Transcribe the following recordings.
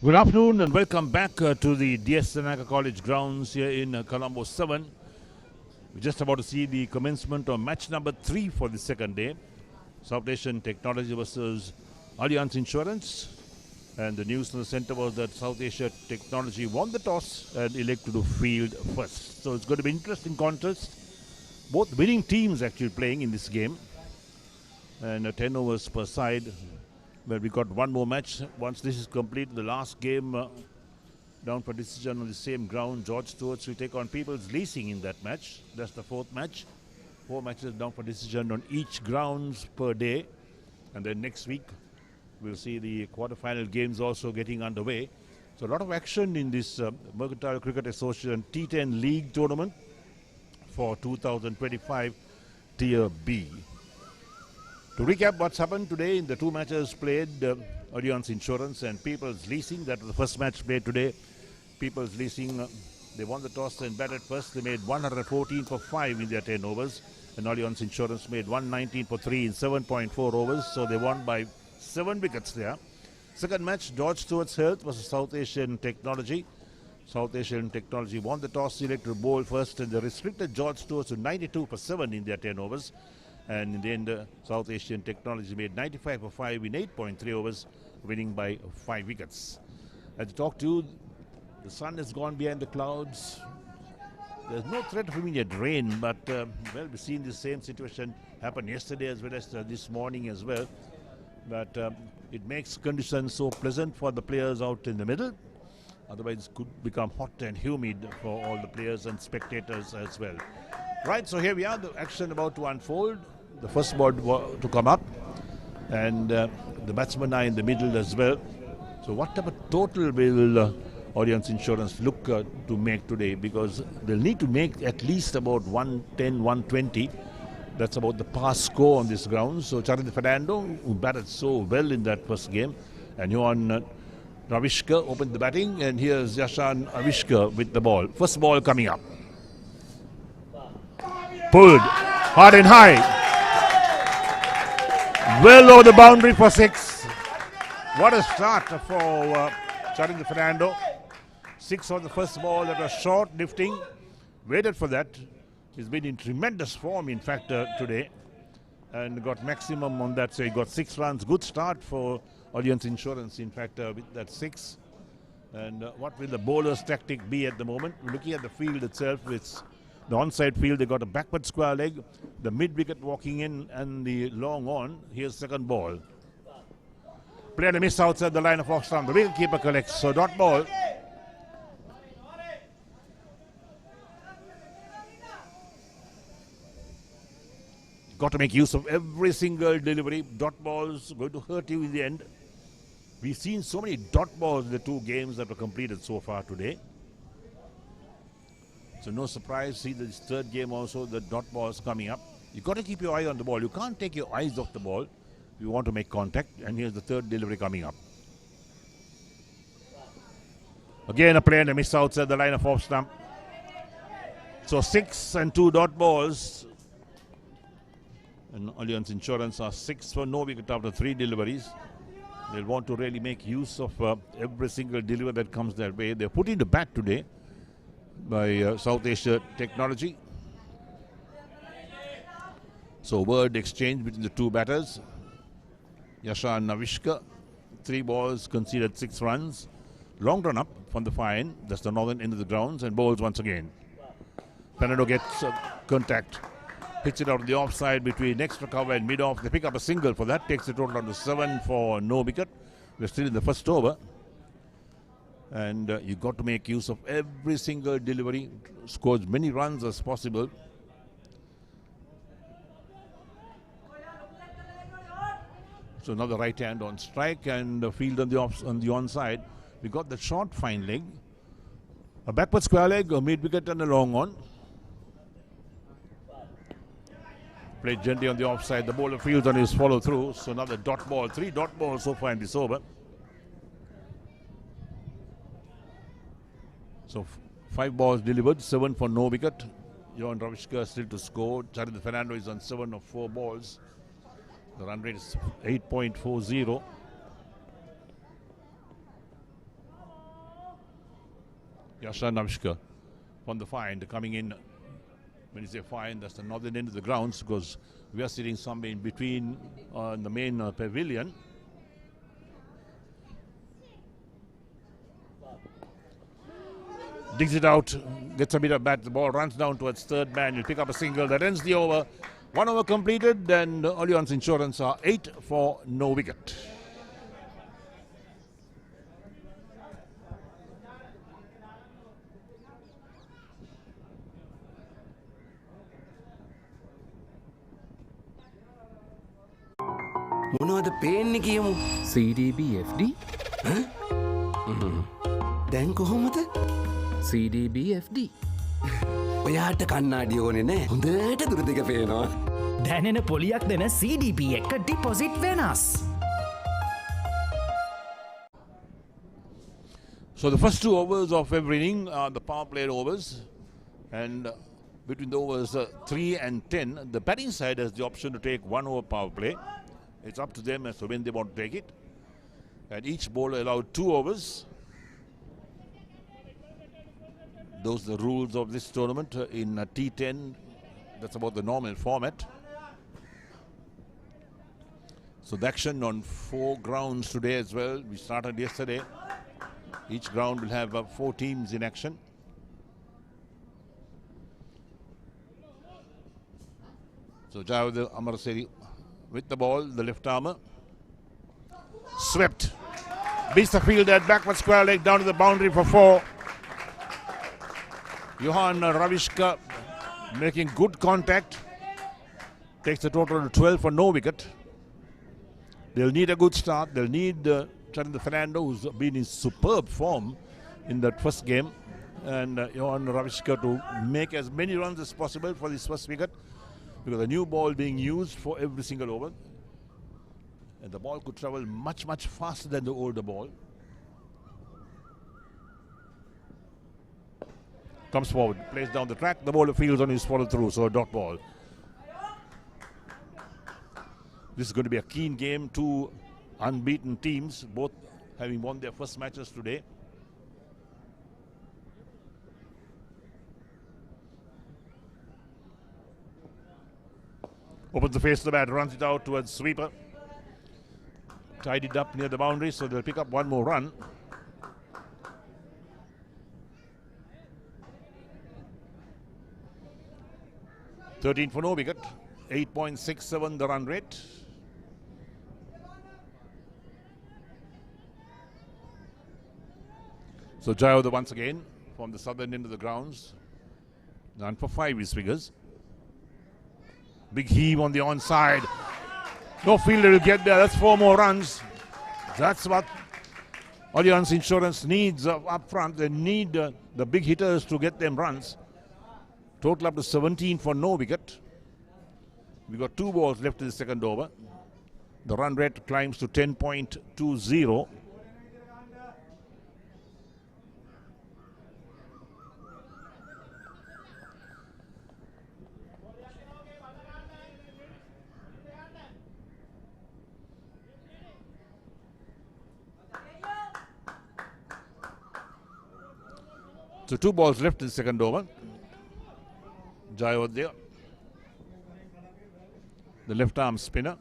Good afternoon and welcome back to the DS Senaka College grounds here in Colombo 7. We're just about to see the commencement of match number 3 for the second day. South Asian Technology versus Allianz Insurance. And the news from the center was that South Asia Technology won the toss and elected to field first. So it's going to be an interesting contest. Both winning teams actually playing in this game. And 10 overs per side. But we got one more match. Once this is complete, the last game down for decision on the same ground. George Stewart's will take on People's Leasing in that match. That's the fourth match. 4 matches down for decision on each grounds per day. And then next week, we'll see the quarterfinal games also getting underway. So a lot of action in this Mercantile Cricket Association T10 League tournament for 2025 Tier B. To recap what's happened today in the 2 matches played, Allianz Insurance and People's Leasing. That was the first match played today. People's Leasing, they won the toss and batted first. They made 114 for 5 in their 10 overs. And Allianz Insurance made 119 for 3 in 7.4 overs. So they won by 7 wickets there. Second match, George Stewart's Health versus South Asian Technology. South Asian Technology won the toss, elected to bowl first, and they restricted George Stewart to 92 for 7 in their 10 overs. And in the end, South Asian Technology made 95 for 5 in 8.3 overs, winning by 5 wickets. As I talk to you, the sun has gone behind the clouds. There's no threat of immediate rain, but well, we've seen the same situation happen yesterday as well as this morning as well. But it makes conditions so pleasant for the players out in the middle. Otherwise, it could become hot and humid for all the players and spectators as well. Right, so here we are, the action about to unfold. The first ball to come up, and the batsmen are in the middle as well. So what type of total will Allianz Insurance look to make today? Because they'll need to make at least about 110, 120. That's about the pass score on this ground. So Charlie Fernando, who batted so well in that first game, and Johan Ravishka opened the batting, and here's Yashan Avishka with the ball. First ball coming up. Pulled hard and high. Well over the boundary for 6. What a start for Charlie Fernando. 6 on the first ball. That was short, lifting. Waited for that. He's been in tremendous form, in fact, today. And got maximum on that. So he got 6 runs. Good start for Allianz Insurance, in fact, with that 6. And what will the bowler's tactic be at the moment? Looking at the field itself, it's the onside field. They got a backward square leg, the mid wicket walking in, and the long on. Here's second ball. Played a miss outside the line of off stump. The wicket keeper collects. So dot ball. Got to make use of every single delivery. Dot balls going to hurt you in the end. We've seen so many dot balls in the 2 games that were completed so far today. So no surprise, see this third game also, the dot balls coming up. You've got to keep your eye on the ball. You can't take your eyes off the ball if you want to make contact. And here's the third delivery coming up. Again a play and a miss outside the line of off stump. So 6 and 2 dot balls. And Allianz Insurance are 6 for no wicket after 3 deliveries. They'll want to really make use of every single delivery that comes their way. They're put into bat today by South Asia Technology. So word exchange between the 2 batters. Yashan Navishka, 3 balls, conceded 6 runs. Long run up from the far end. That's the northern end of the grounds, and bowls once again. Fernando gets contact. Hits it out of the offside between extra cover and mid-off. They pick up a single for that. Takes the total down to 7 for no wicket. We're still in the first over. And you've got to make use of every single delivery. Score as many runs as possible. So now the right hand on strike and the field on the onside. We got the short fine leg. A backward square leg, a mid wicket and a long on. Played gently on the offside. The bowler fields on his follow through. So now the dot ball. 3 dot balls so far in this over. So 5 balls delivered, 7 for no wicket. Johan Ravishka still to score. Charlie Fernando is on 7 of 4 balls. The run rate is 8.40. Yasha Navishka from the find coming in. When you say find, that's the northern end of the grounds because we are sitting somewhere in between the main pavilion. Digs it out, gets a bit of bat, the ball runs down towards third man, he'll pick up a single, that ends the over. 1 over completed, and Allianz Insurance are 8 for no wicket. මොනවද පේන්නේ කියමු CDBFD දැන් කොහොමද CDBFD ඔයාට කන්නාඩි ඕනේ නෑ හොඳට දුර දෙක පේනවා දැනෙන පොලියක් දෙන CDB එක ඩිපොසිට් වෙනස්. So the first 2 overs of every inning are the power play overs, and between the overs 3 and 10, the batting side has the option to take 1 over power play. It's up to them as to when they want to take it. And each bowler allowed 2 overs. Those are the rules of this tournament in T10. That's about the normal format. So the action on 4 grounds today as well. We started yesterday. Each ground will have 4 teams in action. So Javed Amaraseri with the ball, the left armour. Swept. Beats the field at backward square leg down to the boundary for 4. Johan Ravishka making good contact. Takes the total to 12 for no wicket. They'll need a good start. They'll need Chandra Fernando, who's been in superb form in that first game. And Johan Ravishka to make as many runs as possible for this first wicket, because a new ball being used for every single over, and the ball could travel much faster than the older ball. Comes forward, plays down the track, the bowler fields on his follow through, so a dot ball. This is going to be a keen game. 2 unbeaten teams, both having won their first matches today. Opens the face of the bat, runs it out towards sweeper. Tied it up near the boundary, so they'll pick up 1 more run. $13 for no wicket, 8.67 the run rate. So Jayodha once again from the southern end of the grounds. 9 for 5 his figures. Big heave on the onside. No fielder will get there. That's 4 more runs. That's what Allianz Insurance needs up front. They need the big hitters to get them runs. Total up to 17 for no wicket. We've got 2 balls left in the second over. The run rate climbs to 10.20. So 2 balls left in the second over. Jayodha, the left arm spinner.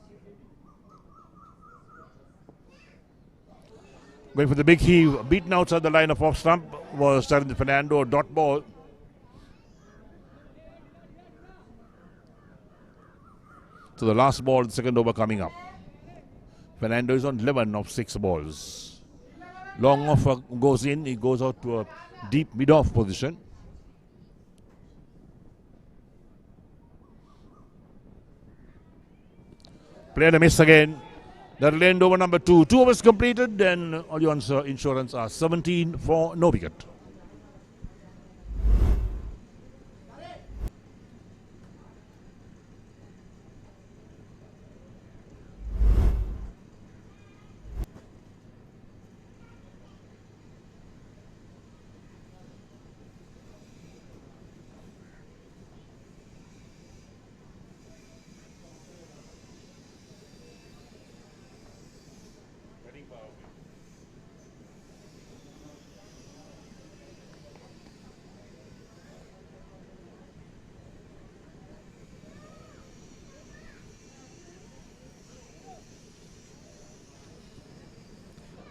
Going for the big heave, beaten outside the line of off stump was Chandra Fernando, dot ball. So the last ball, the second over coming up. Fernando is on 11 of 6 balls. Long off goes in, he goes out to a deep mid-off position. Played a miss again. That'll end over number 2. 2 overs completed, and Allianz Insurance are 17 for no wicket.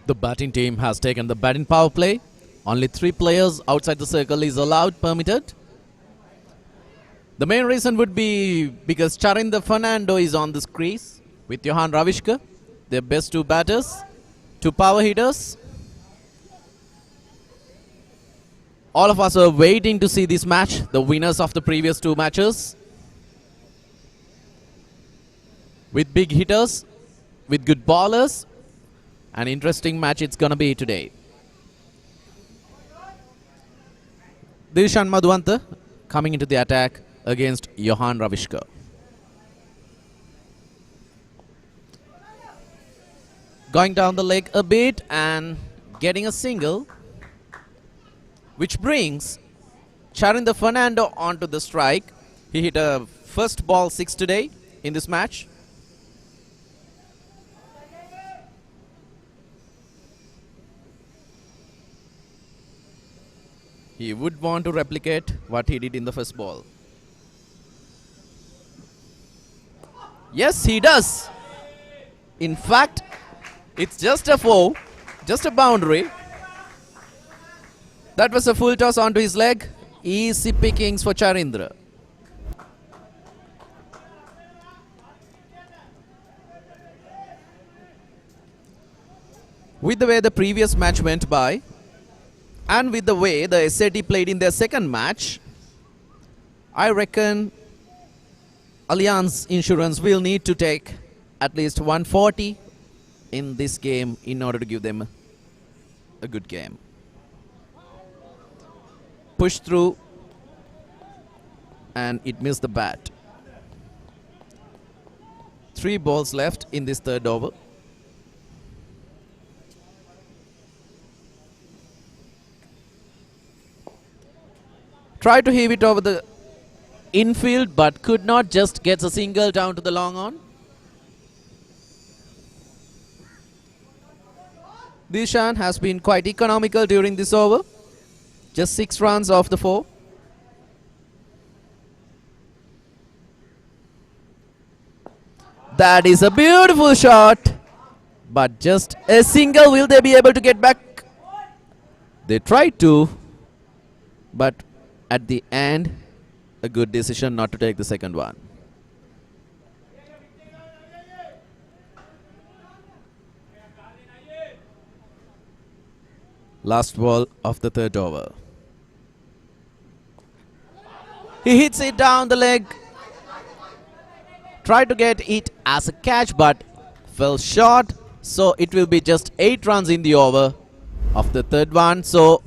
The batting team has taken the batting power play. Only 3 players outside the circle is allowed, permitted. The main reason would be because Charindra Fernando is on this crease with Johan Ravishka, their best 2 batters, 2 power hitters. All of us are waiting to see this match, the winners of the previous 2 matches. With big hitters, with good bowlers, an interesting match it's gonna be today. Dishan Madhuanta coming into the attack against Johan Ravishka. Going down the leg a bit and getting a single, which brings Charindra Fernando onto the strike. He hit a first ball 6 today in this match. He would want to replicate what he did in the first ball. Yes, he does. In fact, it's just a 4, just a boundary. That was a full toss onto his leg. Easy pickings for Charindra. With the way the previous match went by, and with the way the SAT played in their second match, I reckon Allianz Insurance will need to take at least 140 in this game in order to give them a good game. Push through and it missed the bat. 3 balls left in this third over. Tried to heave it over the infield but could not, just gets a single down to the long on. Dishan has been quite economical during this over. Just 6 runs off the 4. That is a beautiful shot. But just a single. Will they be able to get back? They tried to. But at the end, a good decision not to take the second one. Last ball of the third over. He hits it down the leg. Tried to get it as a catch but fell short. So it will be just 8 runs in the over of the third one. So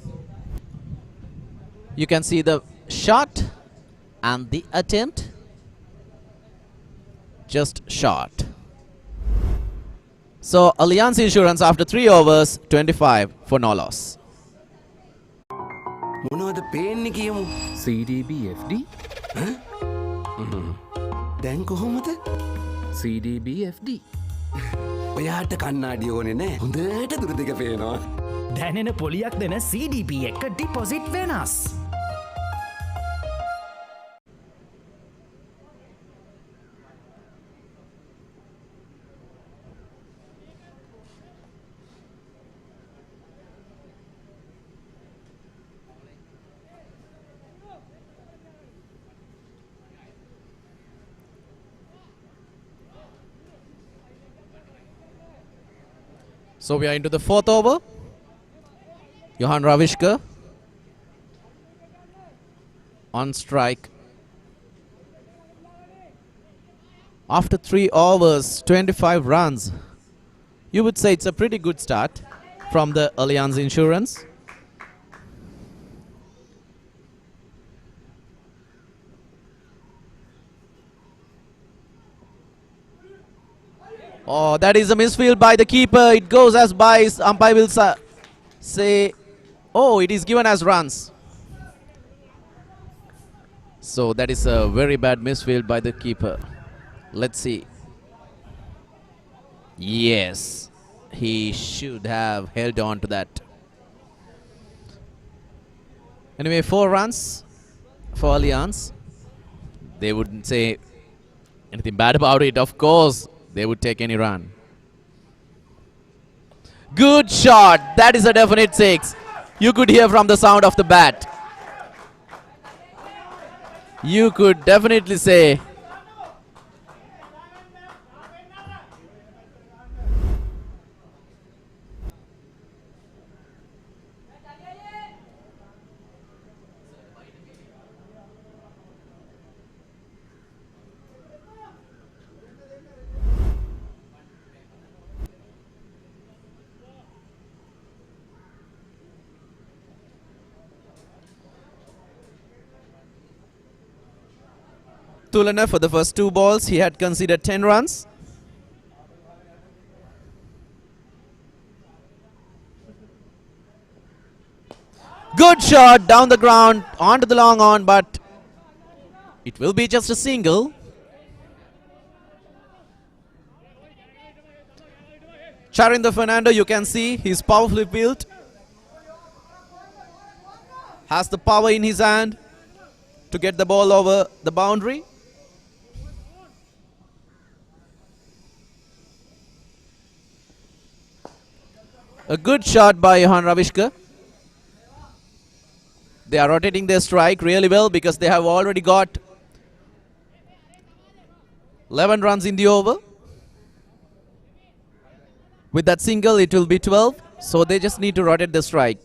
you can see the shot and the attempt. Just short. So Allianz Insurance after 3 overs, 25 for no loss. මොනවද පේන්නේ කියමු. CDBFD දැන් කොහොමද? CDBFD ඔයාට කන්නාඩි ඕනේ නෑ. හොඳට දුර දෙක පේනවා. දැනෙන පොලියක් දෙන CDP එක ඩිපොසිට් වෙනස්. So we are into the 4th over. Johan Ravishka on strike. After 3 overs, 25 runs. You would say it's a pretty good start from the Allianz Insurance. Oh, that is a misfield by the keeper. It goes as by. Umpire will say, oh, it is given as runs. So that is a very bad misfield by the keeper. Let's see. Yes, he should have held on to that. Anyway, 4 runs for Allianz. They wouldn't say anything bad about it, of course. They would take any run. Good shot. That is a definite six. You could hear from the sound of the bat. You could definitely say. Tulana for the first 2 balls, he had conceded 10 runs. Good shot down the ground, onto the long on, but it will be just a single. Charinder Fernando, you can see he's powerfully built. Has the power in his hand to get the ball over the boundary. A good shot by Johan Ravishka. They are rotating their strike really well because they have already got 11 runs in the over. With that single, it will be 12. So they just need to rotate the strike.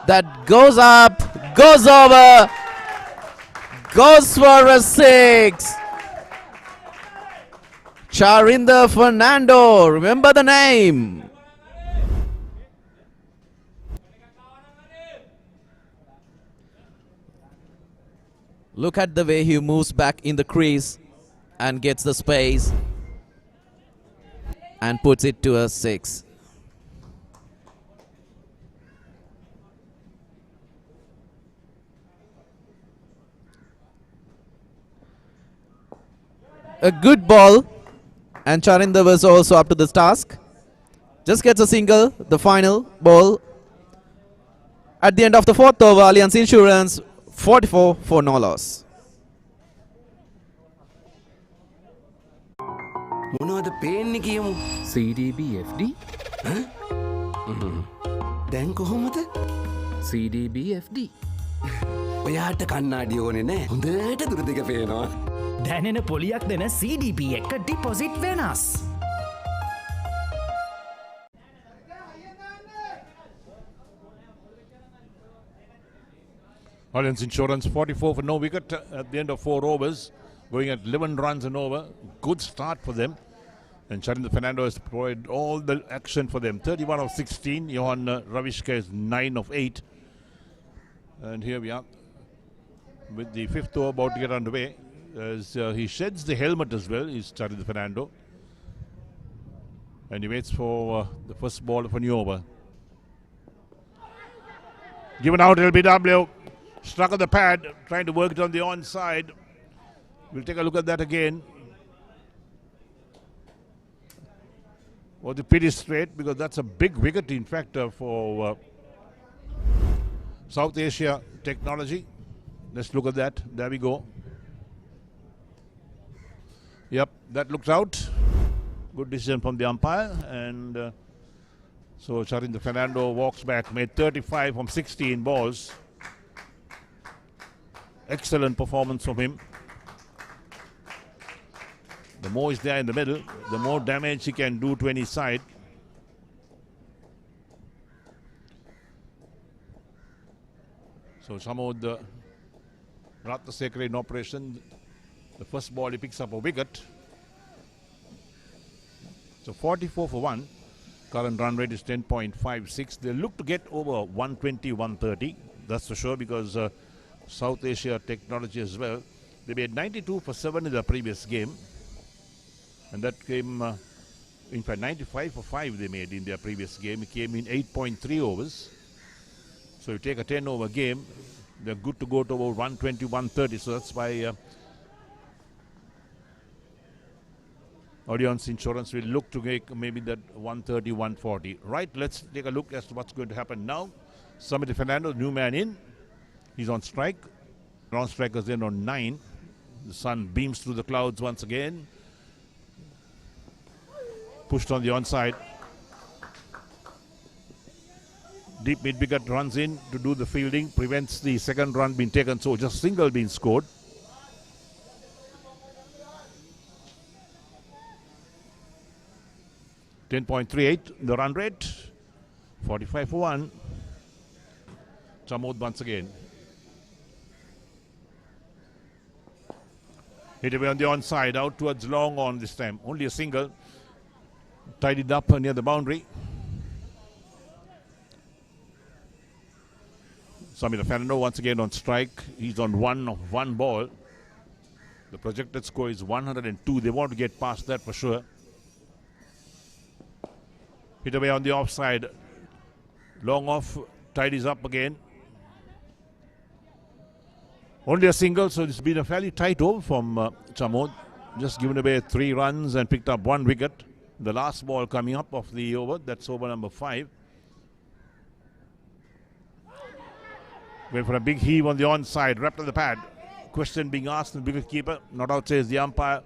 That goes up, goes over, goes for a 6. Charinder Fernando, remember the name. Look at the way he moves back in the crease and gets the space and puts it to a 6. A good ball, and Charinder was also up to this task. Just gets a single, the final ball. At the end of the 4th over, Allianz Insurance 44 for no loss. මොනවද පේන්නේ කියමු. CDBFD දැන් කොහොමද? CDBFD ඔයාට කන්නාඩි ඕනේ නෑ. හොඳට දුර දිග පේනවා. දැනෙන පොලියක් දෙන CDP එක ඩිපොසිට් වෙනස්. Allianz Insurance 44 for no wicket at the end of 4 overs, going at 11 runs and over. Good start for them. And Charinder Fernando has provided all the action for them. 31 of 16. Johan Ravishka is 9 of 8. And here we are with the 5th over about to get underway. As he sheds the helmet as well, is Charinder Fernando. And he waits for the first ball of a new over. Given out LBW. Struck on the pad, trying to work it on the onside. We'll take a look at that again. Was the pitch straight, because that's a big wicket, in fact, for South Asia Technology. Let's look at that. There we go. Yep, that looks out. Good decision from the umpire. And so Charinder Fernando walks back, made 35 from 16 balls. Excellent performance from him. The more is there in the middle, the more damage he can do to any side. So somehow the Ratnasekara in operation, the first ball he picks up a wicket. So 44 for 1. Current run rate is 10.56. They look to get over 120, 130. That's for sure, because South Asia Technology as well. They made 92 for 7 in the previous game. And that came, in fact, 95 for 5 they made in their previous game. It came in 8.3 overs. So you take a 10 over game, they're good to go to over 120, 130. So that's why Allianz Insurance will look to make maybe that 130, 140. Right, let's take a look as to what's going to happen now. Charinder Fernando, new man in. He's on strike. Non-strikers in on 9. The sun beams through the clouds once again. Pushed on the onside. Deep mid-wicket runs in to do the fielding. Prevents the second run being taken. So just single being scored. .38 the run rate. 45 for 1. Chamod once again. Hit away on the onside, out towards long on this time. Only a single. Tidied up near the boundary. Samir Fernando once again on strike. He's on one ball. The projected score is 102. They want to get past that for sure. Hit away on the offside. Long off, tidies up again. Only a single, so it's been a fairly tight over from Chamod. Just given away 3 runs and picked up 1 wicket. The last ball coming up of the over, that's over number 5. Went for a big heave on the onside, wrapped on the pad. Question being asked, the wicket keeper, not out says the umpire.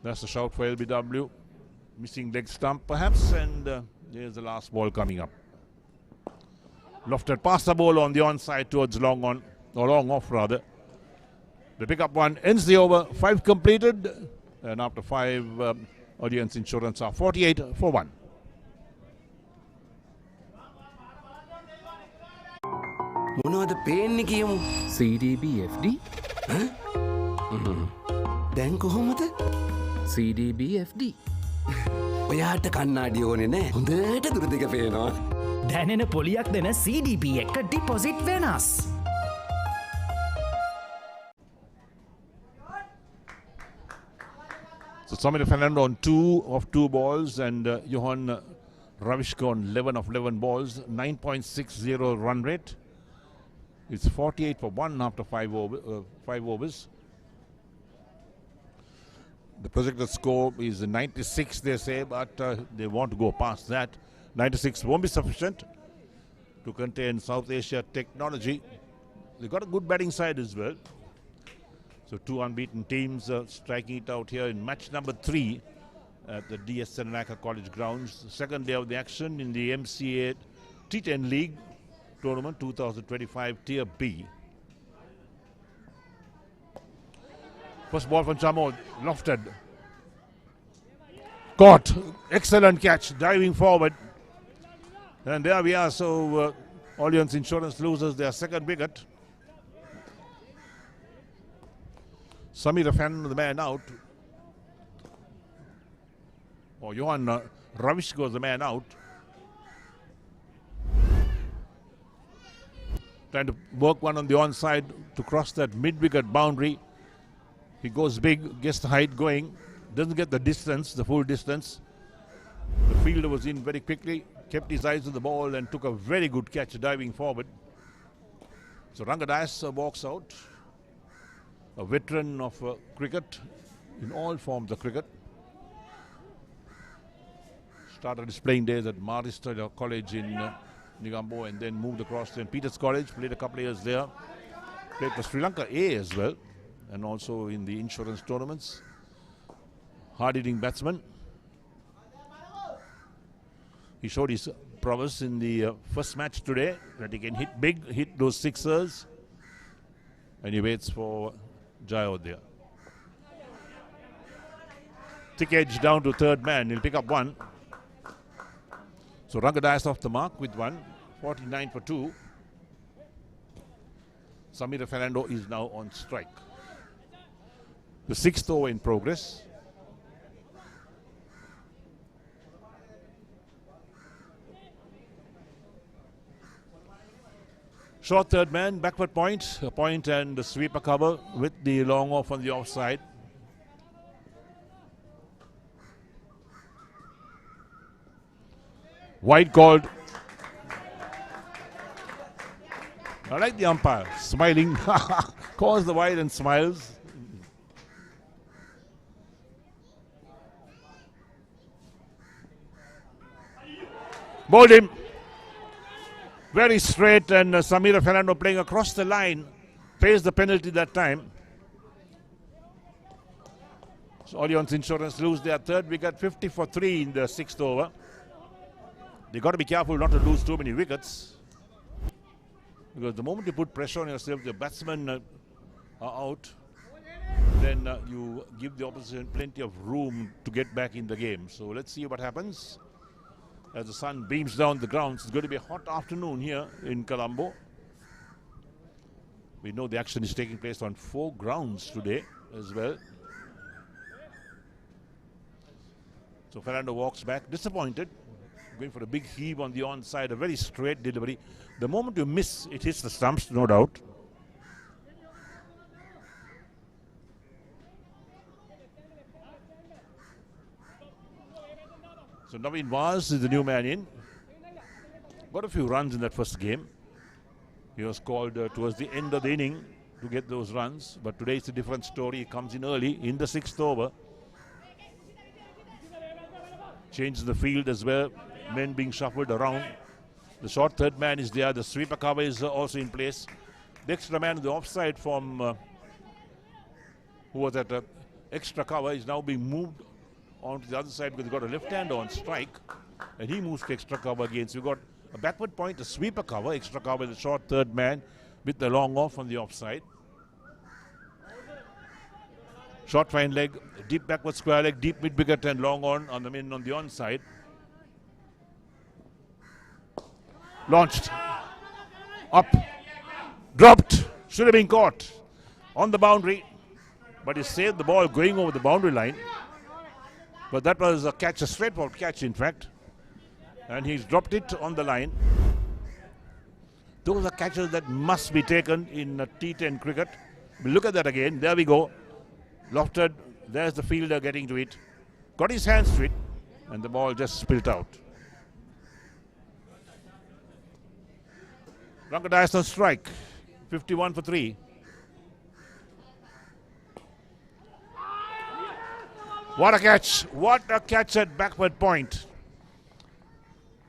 That's a shout for LBW. Missing leg stump perhaps, and there's the last ball coming up. Lofted past the ball on the onside towards long on, or long off rather. The pickup one ends the over. 5 completed, and after 5, Allianz Insurance are 48 for 1. මොනවද පේන්නේ කියමු. CDBFD දැන් කොහොමද? CDBFD ඔයාට කන්නාඩි ඕනේ නෑ. හොඳට දුර දෙක පේනවා. දැනෙන පොලියක් දෙන CDP එක ඩිපොසිට් වෙනස්. So Samir Fernando on 2 of 2 balls, and Johan Ravishka on 11 of 11 balls. 9.60 run rate. It's 48 for 1 after 5 overs. The projected score is 96, they say, but they want to go past that. 96 won't be sufficient to contain South Asia Technology. They've got a good batting side as well. So 2 unbeaten teams striking it out here in match number 3 at the T10 Lea College grounds. Second day of the action in the MCA T10 League tournament 2025 Tier B. First ball from Chamod, lofted. Caught. Excellent catch, diving forward. And there we are. So Allianz Insurance loses their second wicket. Samir Fernando, the man out. Or Johan Ravishka was the man out. Trying to work one on the onside to cross that mid-wicket boundary. He goes big, gets the height going, doesn't get the distance, the full distance. The fielder was in very quickly, kept his eyes on the ball and took a very good catch diving forward. So Rangadayas walks out, a veteran of cricket in all forms of cricket. Started his playing days at Marista College in Negombo and then moved across to St. Peter's College, played a couple of years there. Played for Sri Lanka A as well, and also in the insurance tournaments. Hard-hitting batsman. He showed his prowess in the first match today, that he can hit big, hit those sixers, and he waits for Jayo there. Thick edge down to third man, he'll pick up 1. So Rangadayas off the mark with 1, 49 for 2. Samir Fernando is now on strike. The 6th over in progress. Short third man, backward point, a point and a sweeper cover with the long off on the offside. Wide called. I like the umpire, smiling, calls the wide and smiles. Bowled him. Very straight, and Samira Fernando playing across the line. Pays the penalty that time. So Allianz Insurance lose their third wicket, 50 for 3 in the sixth over. They got to be careful not to lose too many wickets. Because the moment you put pressure on yourself, the batsmen are out, then you give the opposition plenty of room to get back in the game. So let's see what happens. As the sun beams down the grounds, it's going to be a hot afternoon here in Colombo. We know the action is taking place on 4 grounds today as well. So Fernando walks back, disappointed, going for a big heave on the onside, a very straight delivery. The moment you miss, it hits the stumps, no doubt. So Naveen Vaz is the new man in. Got a few runs in that first game. He was called towards the end of the inning to get those runs. But today it's a different story. He comes in early in the sixth over. Changes the field as well. Men being shuffled around. The short third man is there. The sweeper cover is also in place. The extra man in the offside from who was at extra cover is now being moved onto the other side because he's got a left hand on strike, and he moves to extra cover again. So we've got a backward point, a sweeper cover, extra cover, the short third man with the long off on the offside. Short fine leg, deep backward square leg, deep mid wicket and long on the men on the onside. Launched, up, dropped, should have been caught on the boundary, but he saved the ball going over the boundary line. But that was a catch, a straightforward catch in fact, and he's dropped it on the line. Those are catches that must be taken in T10 cricket. We'll look at that again. There we go. Lofted, there's the fielder getting to it. Got his hands to it, and the ball just spilt out. Rankadias on strike, 51 for 3. What a catch! What a catch at backward point.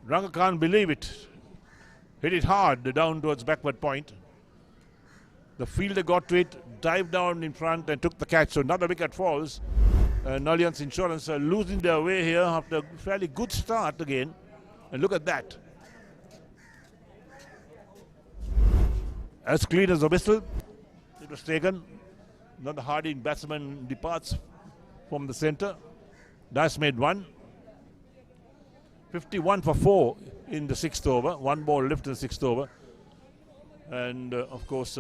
Ranga can't believe it. Hit it hard down towards backward point. The fielder got to it, dived down in front and took the catch. So another wicket falls. And Allianz Insurance are losing their way here after a fairly good start again. And look at that. As clean as a whistle, it was taken. Another Harding batsman departs from the centre. Dice made 1. 51 for 4 in the sixth over. 1 ball left in the sixth over. And of course,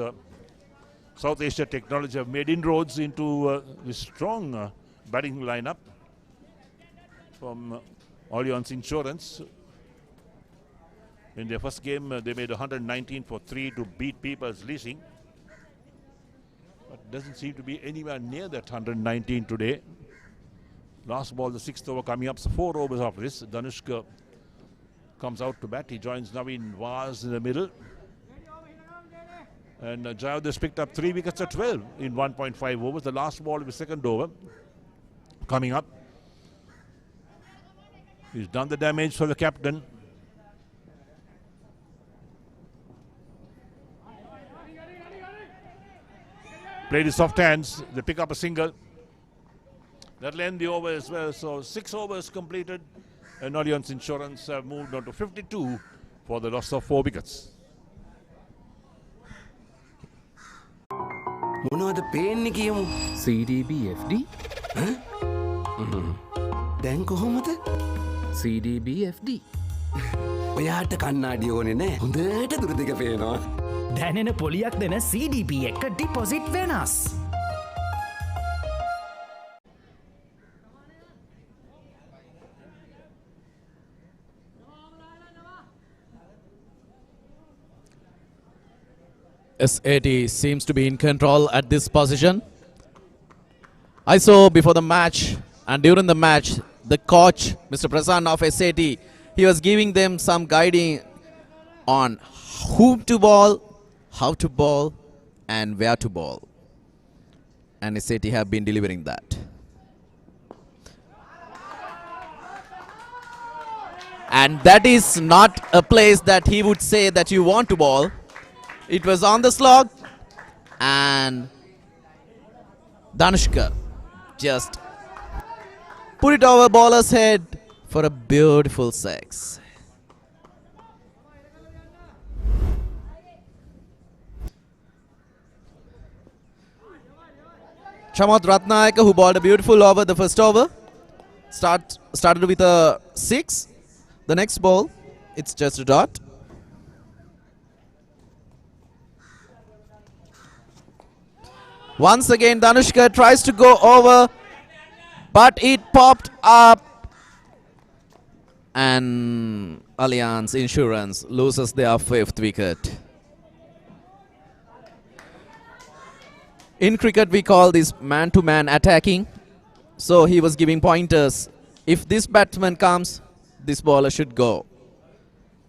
South Asia Technology have made inroads into the strong batting lineup from Allianz Insurance. In their first game, they made 119 for 3 to beat People's Leasing. But doesn't seem to be anywhere near that 119 today. Last ball, the sixth over coming up. So 4 overs after this. Danushka comes out to bat. He joins Naveen Vaz in the middle. And Jayad has picked up 3 wickets at 12 in 1.5 overs. The last ball of the second over coming up. He's done the damage for the captain. Played his soft hands. They pick up a single. That'll end the over as well. So 6 overs completed. And Allianz Insurance have moved on to 52 for the loss of 4 wickets. මොනවද පේන්නේ කියමු CDB FD දැන් කොහොමද CDB FD ඔයාට කන්නාඩි ඕනේ නෑ හොඳට දුර දෙක පේනවා දැනෙන පොලියක් දෙන CDP එක ඩිපොසිට් වෙනස්. SAT seems to be in control at this position. I saw before the match and during the match, the coach, Mr. Prasanna of SAT, he was giving them some guiding on whom to bowl, how to bowl, and where to bowl. And SAT have been delivering that. And that is not a place that he would say that you want to ball. It was on the slog, and Danushka just put it over bowler's head for a beautiful six. Chamath Ratnayaka, who bowled a beautiful over the first over, started with a 6. The next ball, it's just a dot. Once again, Danushka tries to go over, but it popped up, and Allianz Insurance loses their 5th wicket. In cricket, we call this man-to-man attacking. So he was giving pointers. If this batsman comes, this bowler should go.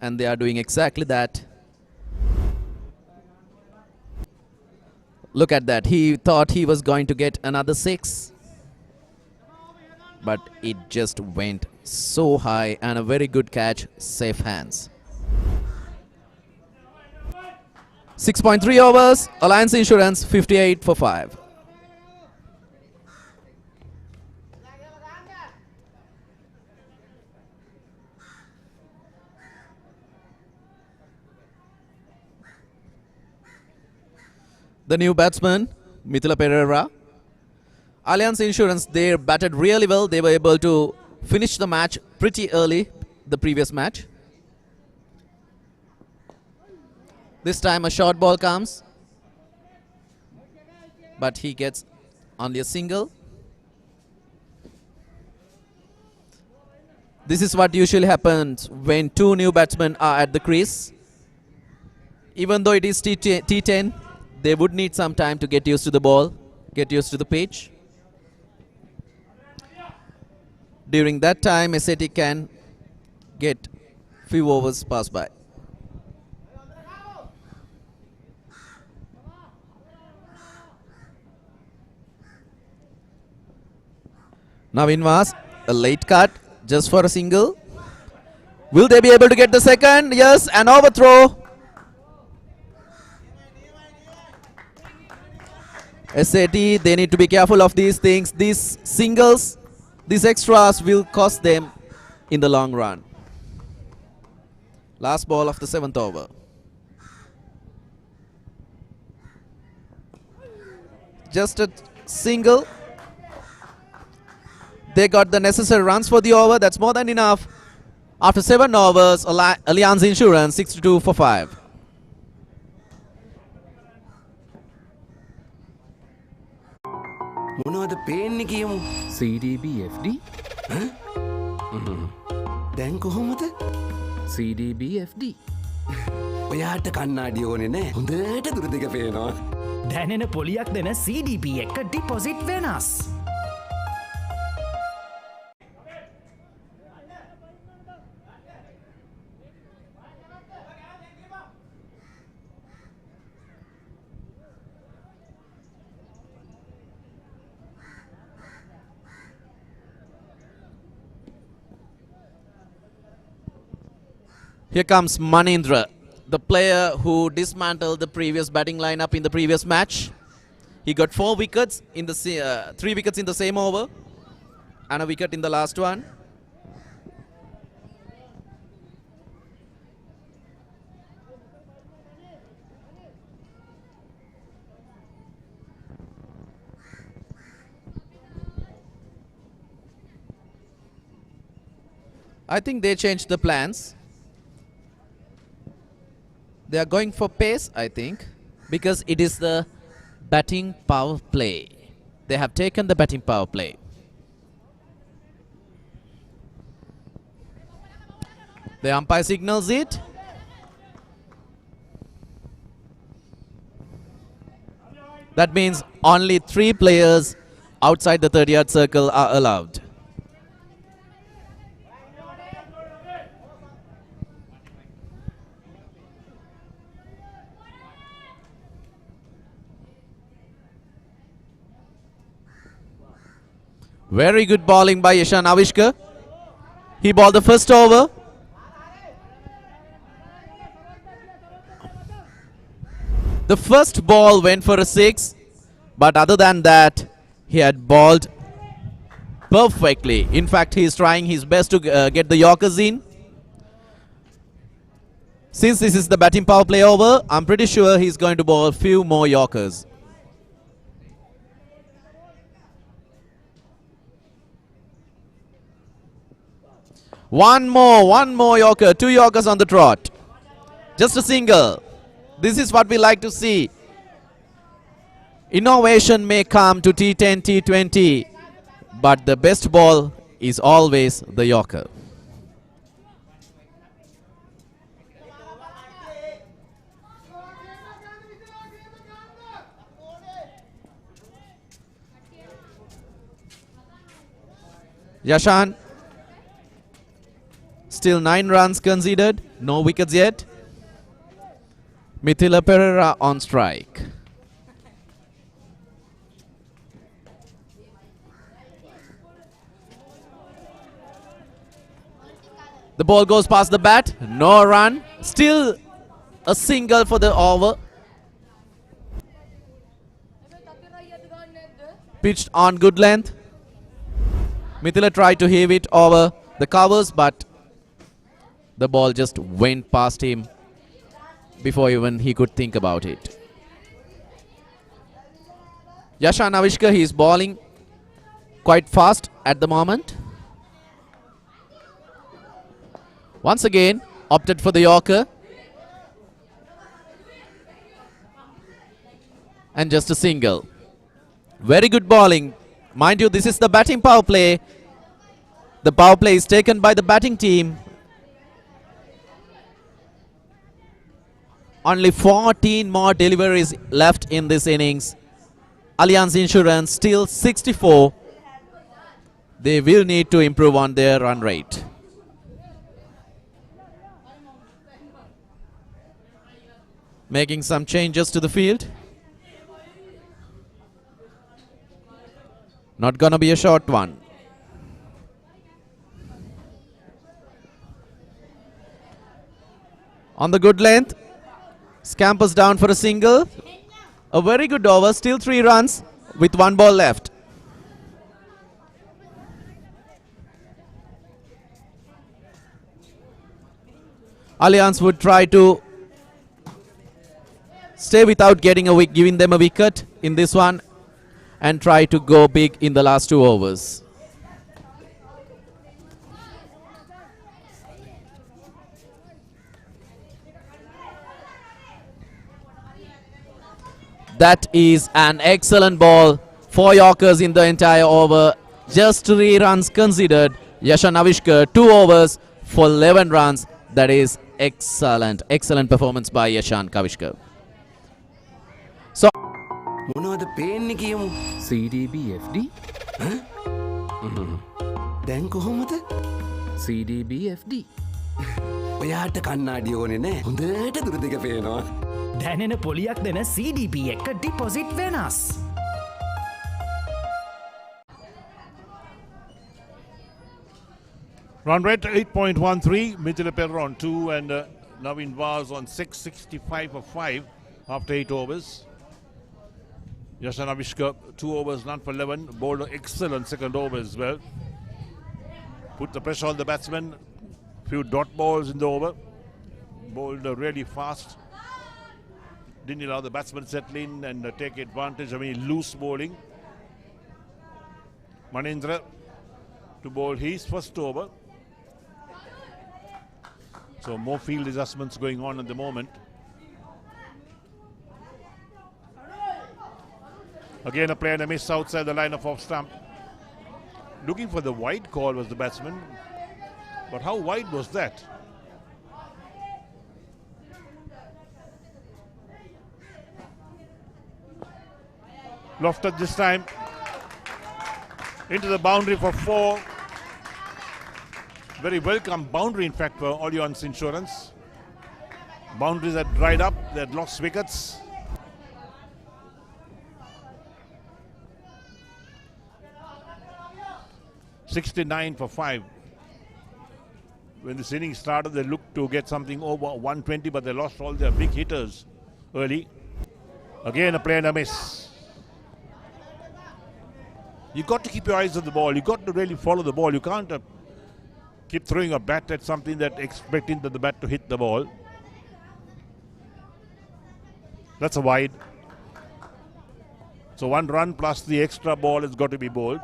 And they are doing exactly that. Look at that. He thought he was going to get another 6. But it just went so high, and a very good catch. Safe hands. 6.3 overs. Allianz Insurance 58 for 5. The new batsman, Mithila Pereira. Allianz Insurance, they batted really well. They were able to finish the match pretty early, the previous match. This time a short ball comes, but he gets only a single. This is what usually happens when 2 new batsmen are at the crease. Even though it is T10, they would need some time to get used to the ball, get used to the pitch. During that time, SAT can get few overs passed by. Navin Mas, a late cut just for a single. Will they be able to get the second? Yes, an overthrow. SAT, they need to be careful of these things. These singles, these extras will cost them in the long run. Last ball of the 7th over. Just a single. They got the necessary runs for the over. That's more than enough. After 7 overs, Allianz Insurance 62 for 5. මොනවද පේන්නේ කියමු. CDBFD දැන් කොහොමද? CDBFD ඔයාට කන්නාඩි ඕනේ නෑ. හොඳට දුර දෙක පේනවා. දැනෙන පොලියක් දෙන CDP එක ඩිපොසිට් වෙනස්. Here comes Manindra, the player who dismantled the previous batting lineup in the previous match. He got 4 wickets in the 3 wickets in the same over, and a wicket in the last one. I think they changed the plans. They are going for pace, I think, because it is the batting power play. They have taken the batting power play. The umpire signals it. That means only 3 players outside the 30-yard circle are allowed. Very good bowling by Yashan Avishkar. He bowled the first over The first ball went for a 6, but other than that, he had bowled perfectly. In fact, he is trying his best to get the Yorkers in. Since this is the batting power play over, I'm pretty sure he's going to bowl a few more Yorkers. One more Yorker, 2 Yorkers on the trot. Just a single. This is what we like to see. Innovation may come to T10, T20, but the best ball is always the Yorker. Yashan, still 9 runs conceded, no wickets yet. Mithila Pereira on strike. The ball goes past the bat, no run, still a single for the over. Pitched on good length. Mithila tried to heave it over the covers, but the ball just went past him before even he could think about it. Yashan Avishkar, he is bowling quite fast at the moment. Once again, opted for the Yorker. And just a single. Very good bowling. Mind you, this is the batting power play. The power play is taken by the batting team. Only 14 more deliveries left in this innings. Allianz Insurance still 64. They will need to improve on their run rate. Making some changes to the field. Not gonna be a short one. On the good length. Scampers down for a single. A very good over. Still 3 runs with 1 ball left. Allianz would try to stay without giving them a wicket in this one and try to go big in the last 2 overs. That is an excellent ball. 4 Yorkers in the entire over. Just 3 runs considered. Yashan Avishkar, 2 overs for 11 runs. That is excellent. Excellent performance by Yashan Kavishkar. So, මොනවද පේන්නේ කියමු. CDBFD දැන් කොහොමද? CDBFD ඔයාට කන්නාඩි ඕනේ නෑ. හොඳට දුර දෙක පේනවා. දැනෙන පොලියක් දෙන CDP එක ඩිපොසිට් වෙනස්. Run rate 8.13. Mithila Pereira on 2 and Naveen Vaz on 6. 65 for 5 after 8 overs. Yashan Avishkar 2 overs, none for 11. Bowled an excellent second over as well. Put the pressure on the batsman. Few dot balls in the over. Bowled really fast. Didn't allow the batsman to settle in and take advantage of any loose bowling. Manindra to bowl his first over. So more field adjustments going on at the moment. Again a player and a miss outside the line of off stump. Looking for the wide call was the batsman. But how wide was that? Lofted this time. Into the boundary for 4. Very welcome boundary in fact for Allianz Insurance. Boundaries had dried up, they had lost wickets. $69 for 5. When this inning started, they looked to get something over 120, but they lost all their big hitters early. Again a play and a miss. You got to keep your eyes on the ball. You got to really follow the ball. You can't keep throwing a bat at something that expecting that the bat to hit the ball. That's a wide. So 1 run plus the extra ball has got to be bowled.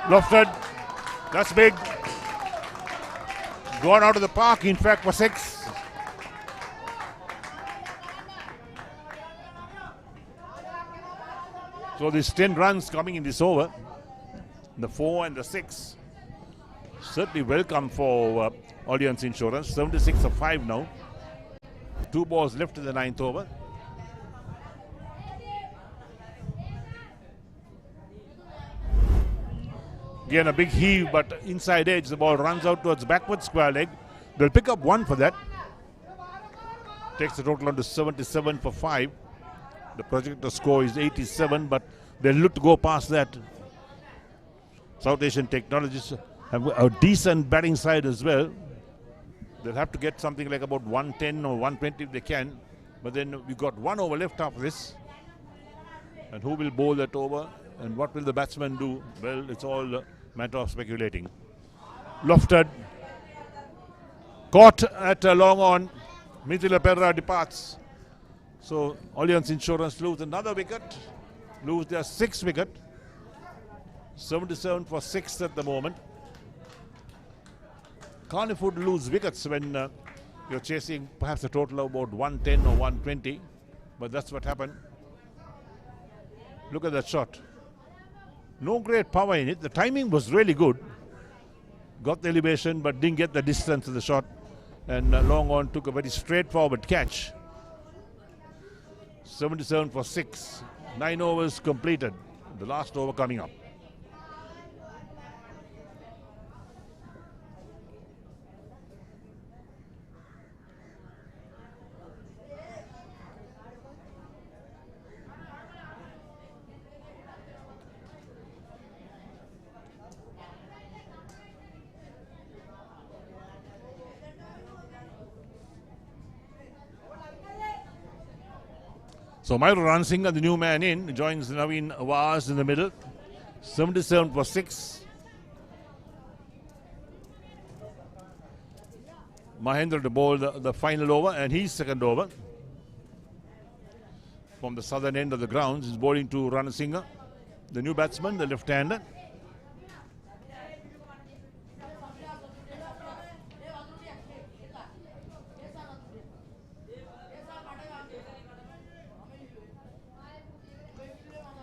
Lofted. That's big. Gone out of the park, in fact, for 6. So there's 10 runs coming in this over. The 4 and the 6. Certainly welcome for Allianz Insurance. 76 for 5 now. 2 balls left in the 9th over. Again a big heave, but inside edge. The ball runs out towards backward square leg. They'll pick up 1 for that. Takes the total on to 77 for 5. The projected score is 87, but they'll look to go past that. South Asian Technologies have a decent batting side as well. They'll have to get something like about 110 or 120 if they can. But then we've got 1 over left after this. And who will bowl that over? And what will the batsman do? Well, it's all a matter of speculating. Lofted. Caught at a long on. Mithila Perra departs. So Allianz Insurance lose another wicket. Lose their 6th wicket. 77 for 6 at the moment. Can't afford to lose wickets when you're chasing perhaps a total of about 110 or 120. But that's what happened. Look at that shot. No great power in it. The timing was really good. Got the elevation but didn't get the distance of the shot. And long on took a very straightforward catch. 77 for 6. 9 overs completed. The last over coming up. So Mayur Ranasinghe, the new man in, joins Naveen Awaz in the middle. 77 for 6. Mahendra to bowl the final over, and he's second over. From the southern end of the grounds, he's bowling to Ranasinghe, the new batsman, the left-hander.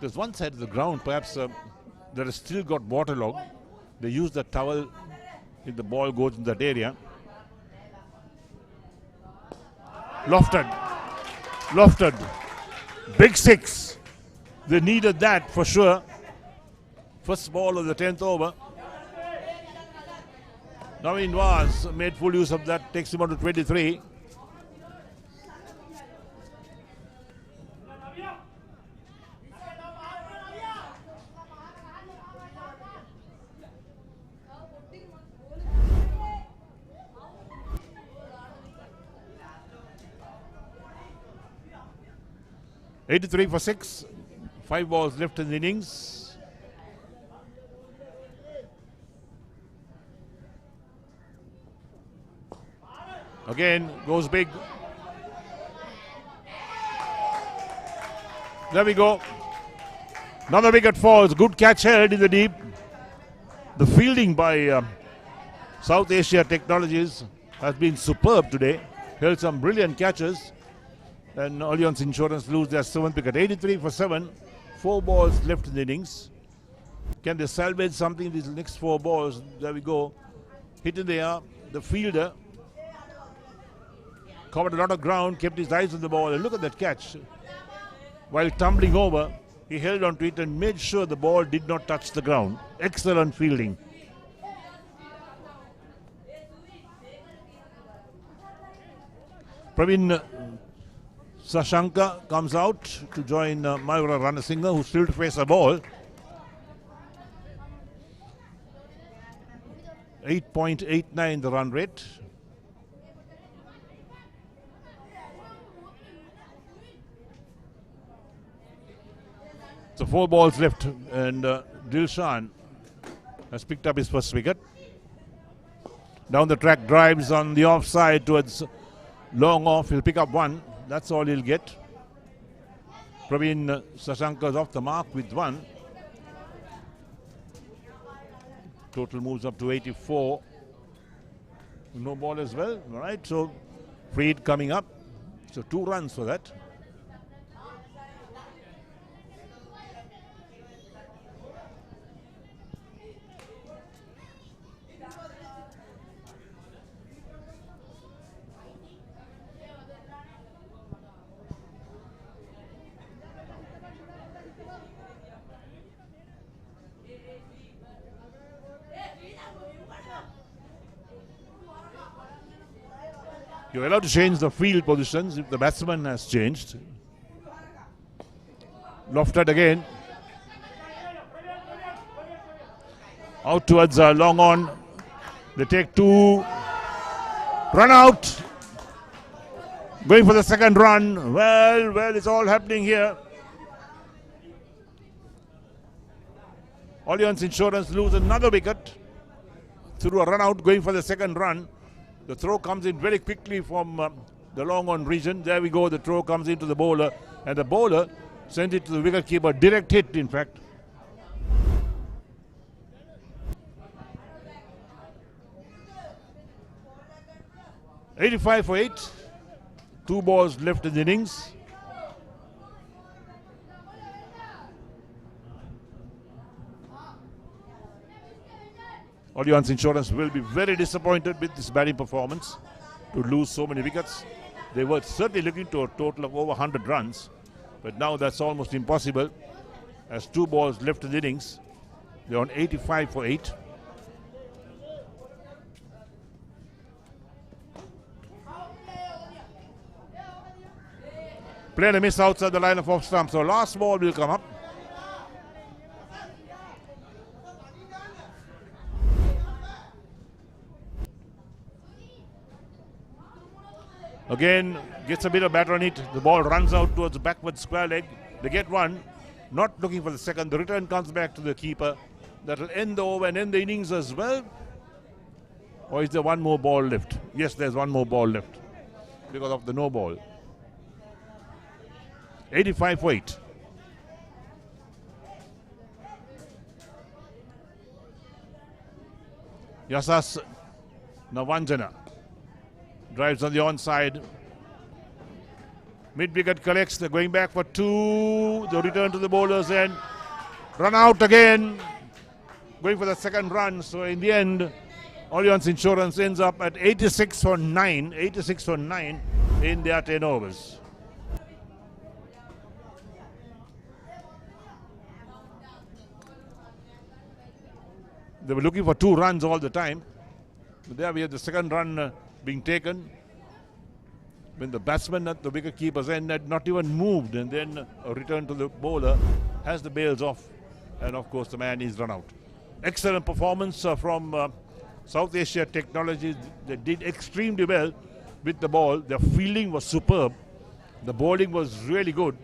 There's one side of the ground, perhaps that has still got waterlogged. They use the towel if the ball goes in that area. Lofted. Lofted. Big 6. They needed that for sure. First ball of the 10th over. Naveen Awaz made full use of that, takes him on to 23. $83 for 6. 5 balls left in the innings. Again, goes big. There we go. Another wicket falls. Good catch held in the deep. The fielding by South Asia Technologies has been superb today. Held some brilliant catches. And Allianz Insurance lose their 7th wicket. 83 for 7. 4 balls left in the innings. Can they salvage something in these next 4 balls? There we go. Hit in the air. The fielder covered a lot of ground, kept his eyes on the ball. And look at that catch. While tumbling over, he held on to it and made sure the ball did not touch the ground. Excellent fielding. Praveen Sashanka comes out to join Mayur Ranasinghe, who still to face a ball. 8.89 the run rate. So 4 balls left, and Dilshan has picked up his first wicket. Down the track, drives on the offside towards long off. He'll pick up 1. That's all he'll get. Praveen Sashankar's off the mark with 1. Total moves up to 84. No ball as well. All right, so Freed coming up. So 2 runs for that. You're allowed to change the field positions if the batsman has changed. Lofted again. Out towards long on. They take 2. Run out. Going for the second run. Well, it's all happening here. Allianz Insurance lose another wicket through a run out, going for the second run. The throw comes in very quickly from the long on region. There we go. The throw comes into the bowler, and the bowler sends it to the wicket keeper. Direct hit, in fact. $85 for 8. 2 balls left in the innings. Allianz Insurance will be very disappointed with this batting performance to lose so many wickets. They were certainly looking to a total of over 100 runs, but now that's almost impossible. As 2 balls left in the innings, they're on 85 for 8. Playing a miss outside the line of off stump, so last ball will come up. Again, gets a bit of batter on it. The ball runs out towards the backward square leg. They get 1. Not looking for the second. The return comes back to the keeper. That will end the over and end the innings as well. Or is there 1 more ball left? Yes, there's 1 more ball left because of the no ball. 85 for 8. Yasas Navanjana drives on the onside. Mid-wicket collects. They're going back for 2. The return to the bowlers and run out again. Going for the second run. So in the end, Allianz Insurance ends up at 86 for 9. 86 for 9 in their 10 overs. They were looking for 2 runs all the time. But there we have the second run being taken when the batsman at the wicket keeper's end had not even moved, and then a return to the bowler has the bails off, and of course the man is run out. Excellent performance from South Asia Technologies. They did extremely well with the ball. Their fielding was superb. The bowling was really good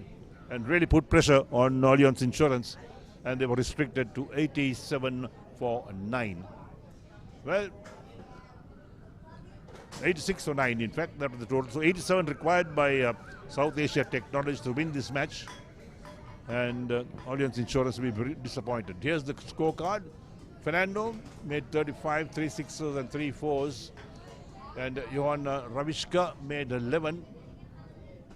and really put pressure on Allianz Insurance, and they were restricted to 87 for 9. Well, 86 for 9, in fact, that was the total. So 87 required by South Asia Technologies to win this match. And Allianz Insurance will be very disappointed. Here's the scorecard. Fernando made 35, 3 sixes and 3 fours. And Johan Ravishka made 11.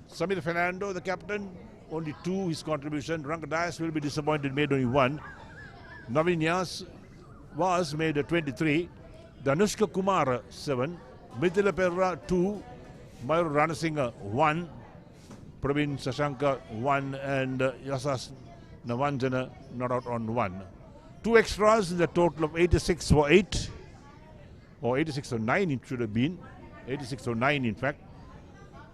Samir Fernando, the captain, only 2 his contribution. Rangadayas will be disappointed, made only 1. Navin Yas was made 23. Danushka Kumar 7. Mithila Perra 2, Mayur Ranasinghe 1, Praveen Sashankar 1, and Yasas Navanjana not out on 1. 2 extras in the total of 86 for 8, or 86 for 9 it should have been, 86 for 9 in fact.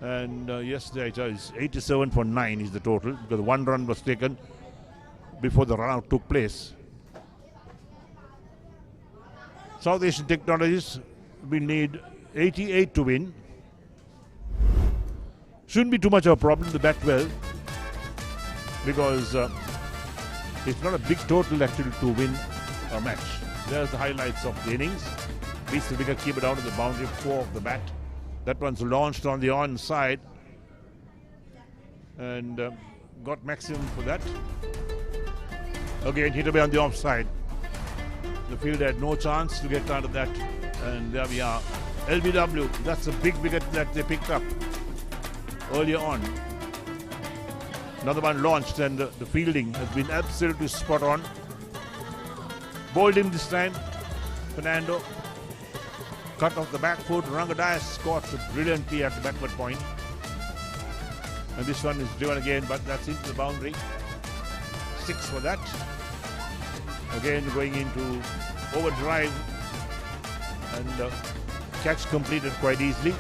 And yes, there it is, 87 for 9 is the total, because 1 run was taken before the run out took place. South Asian Technologies will need 88 to win. Shouldn't be too much of a problem to bat well, because it's not a big total actually to win a match. There's the highlights of the innings. Beats the wicket keeper down to the boundary 4 of the bat. That one's launched on the onside and got maximum for that. Again, hit away on the offside. The fielder had no chance to get out of that, and there we are. LBW, that's a big wicket that they picked up earlier on. Another one launched, and the fielding has been absolutely spot on. Bowled him this time. Fernando cut off the back foot. Rangadayas scored brilliantly at the backward point. And this one is driven again, but that's into the boundary. 6 for that. Again going into overdrive, and catch completed quite easily.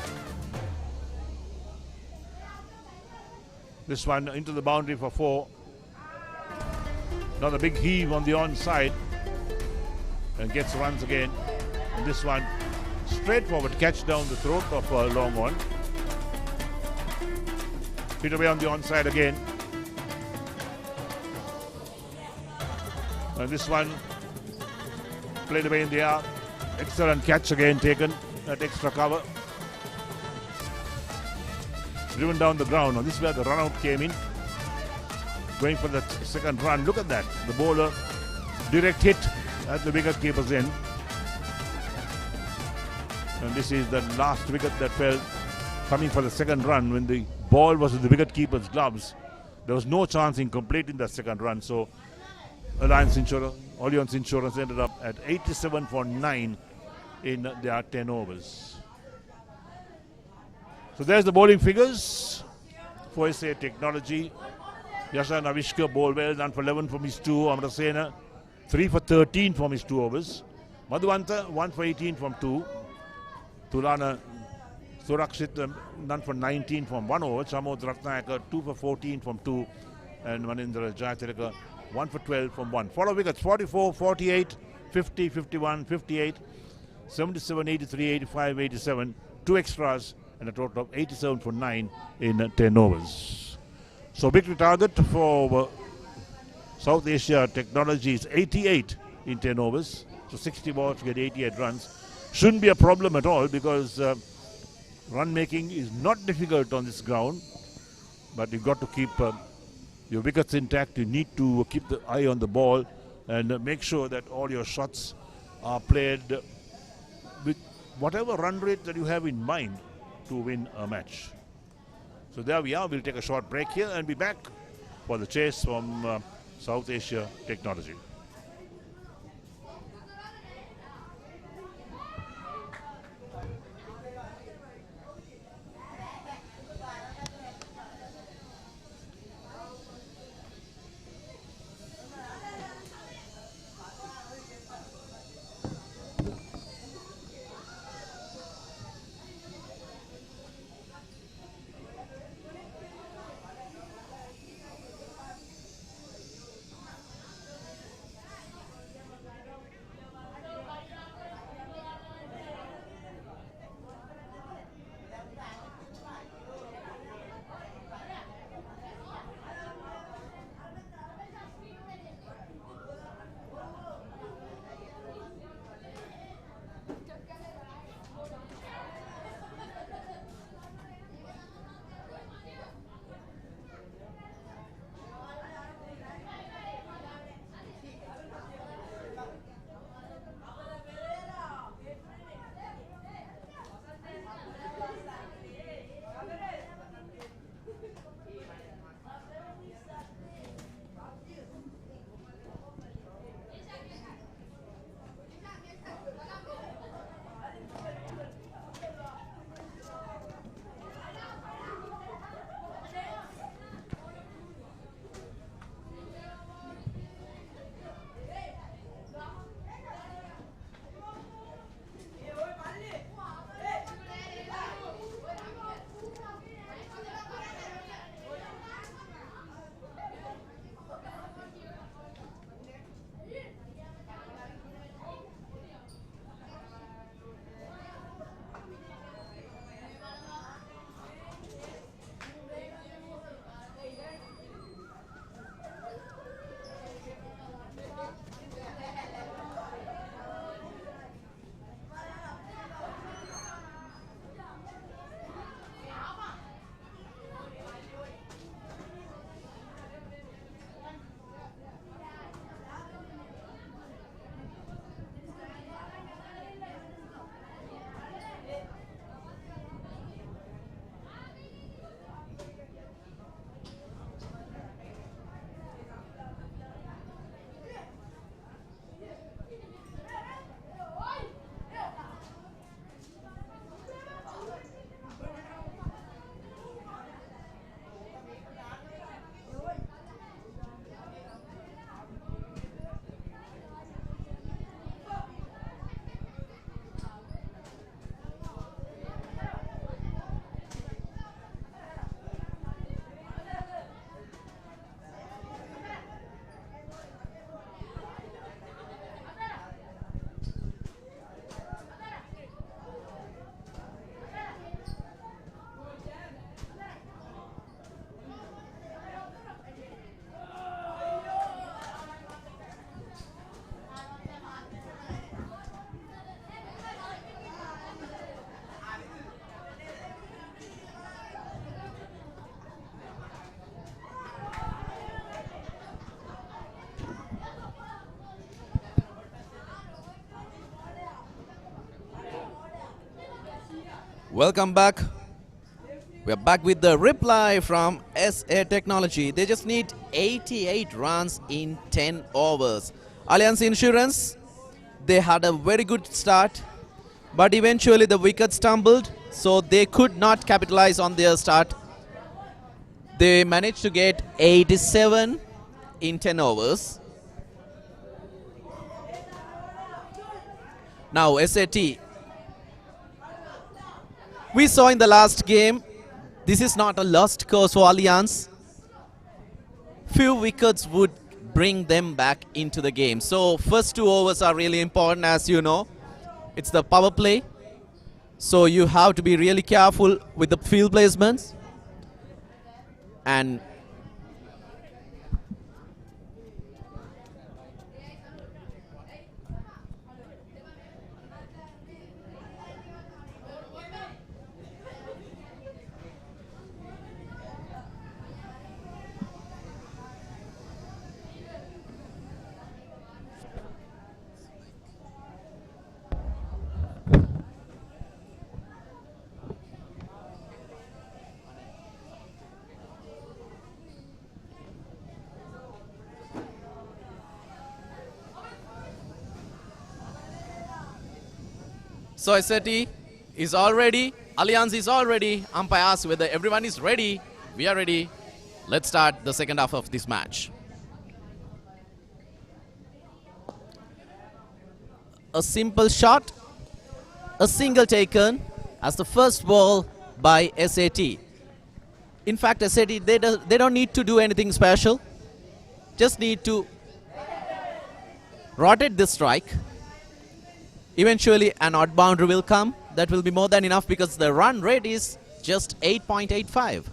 This one into the boundary for 4. Another big heave on the onside, and gets runs again. And this one straightforward catch down the throat of a long one. Hit away on the onside again. And this one played away in the air. Excellent catch again taken at extra cover. Driven down the ground. Now this is where the run out came in. Going for the second run. Look at that. The bowler direct hit at the wicket keeper's end. And this is the last wicket that fell, coming for the second run. When the ball was in the wicket keeper's gloves, there was no chance in completing the second run. So Allianz Insurance ended up at 87 for 9 in their 10 overs. So there's the bowling figures for SA Technology. Yasha Navishka bowled well, none for 11 from his 2. Amrasena 3 for 13 from his 2 overs. Madhuvanta 1 for 18 from 2. Tulana Surakshit none for 19 from 1 over. Chamod Ratnayaka 2 for 14 from 2. And Manindra Jayatilaka 1 for 12 from 1. Follow wickets 44, 48, 50, 51, 58, 77, 83, 85, 87. 2 extras and a total of 87 for 9 in 10 overs. So victory target for South Asia Technology is 88 in 10 overs. So 60 balls to get 88 runs. Shouldn't be a problem at all, because run making is not difficult on this ground. But you've got to keep your wickets intact. You need to keep the eye on the ball and make sure that all your shots are played with whatever run rate that you have in mind to win a match. So there we are. We'll take a short break here and be back for the chase from South Asia Technology. Welcome back. We are back with the reply from SA Technology. They just need 88 runs in 10 overs. Allianz Insurance, they had a very good start, but eventually the wickets stumbled, so they could not capitalize on their start. They managed to get 87 in 10 overs. Now SAT. We saw in the last game, this is not a lost cause for Allianz. Few wickets would bring them back into the game. So first 2 overs are really important, as you know. It's the power play. So you have to be really careful with the field placements. And so SAT is all ready. Allianz is all ready. Umpire asks whether everyone is ready. We are ready. Let's start the second half of this match. A simple shot, a single taken as the first ball by SAT. In fact, SAT, they don't need to do anything special. Just need to rotate the strike. Eventually, an odd boundary will come. That will be more than enough because the run rate is just 8.85.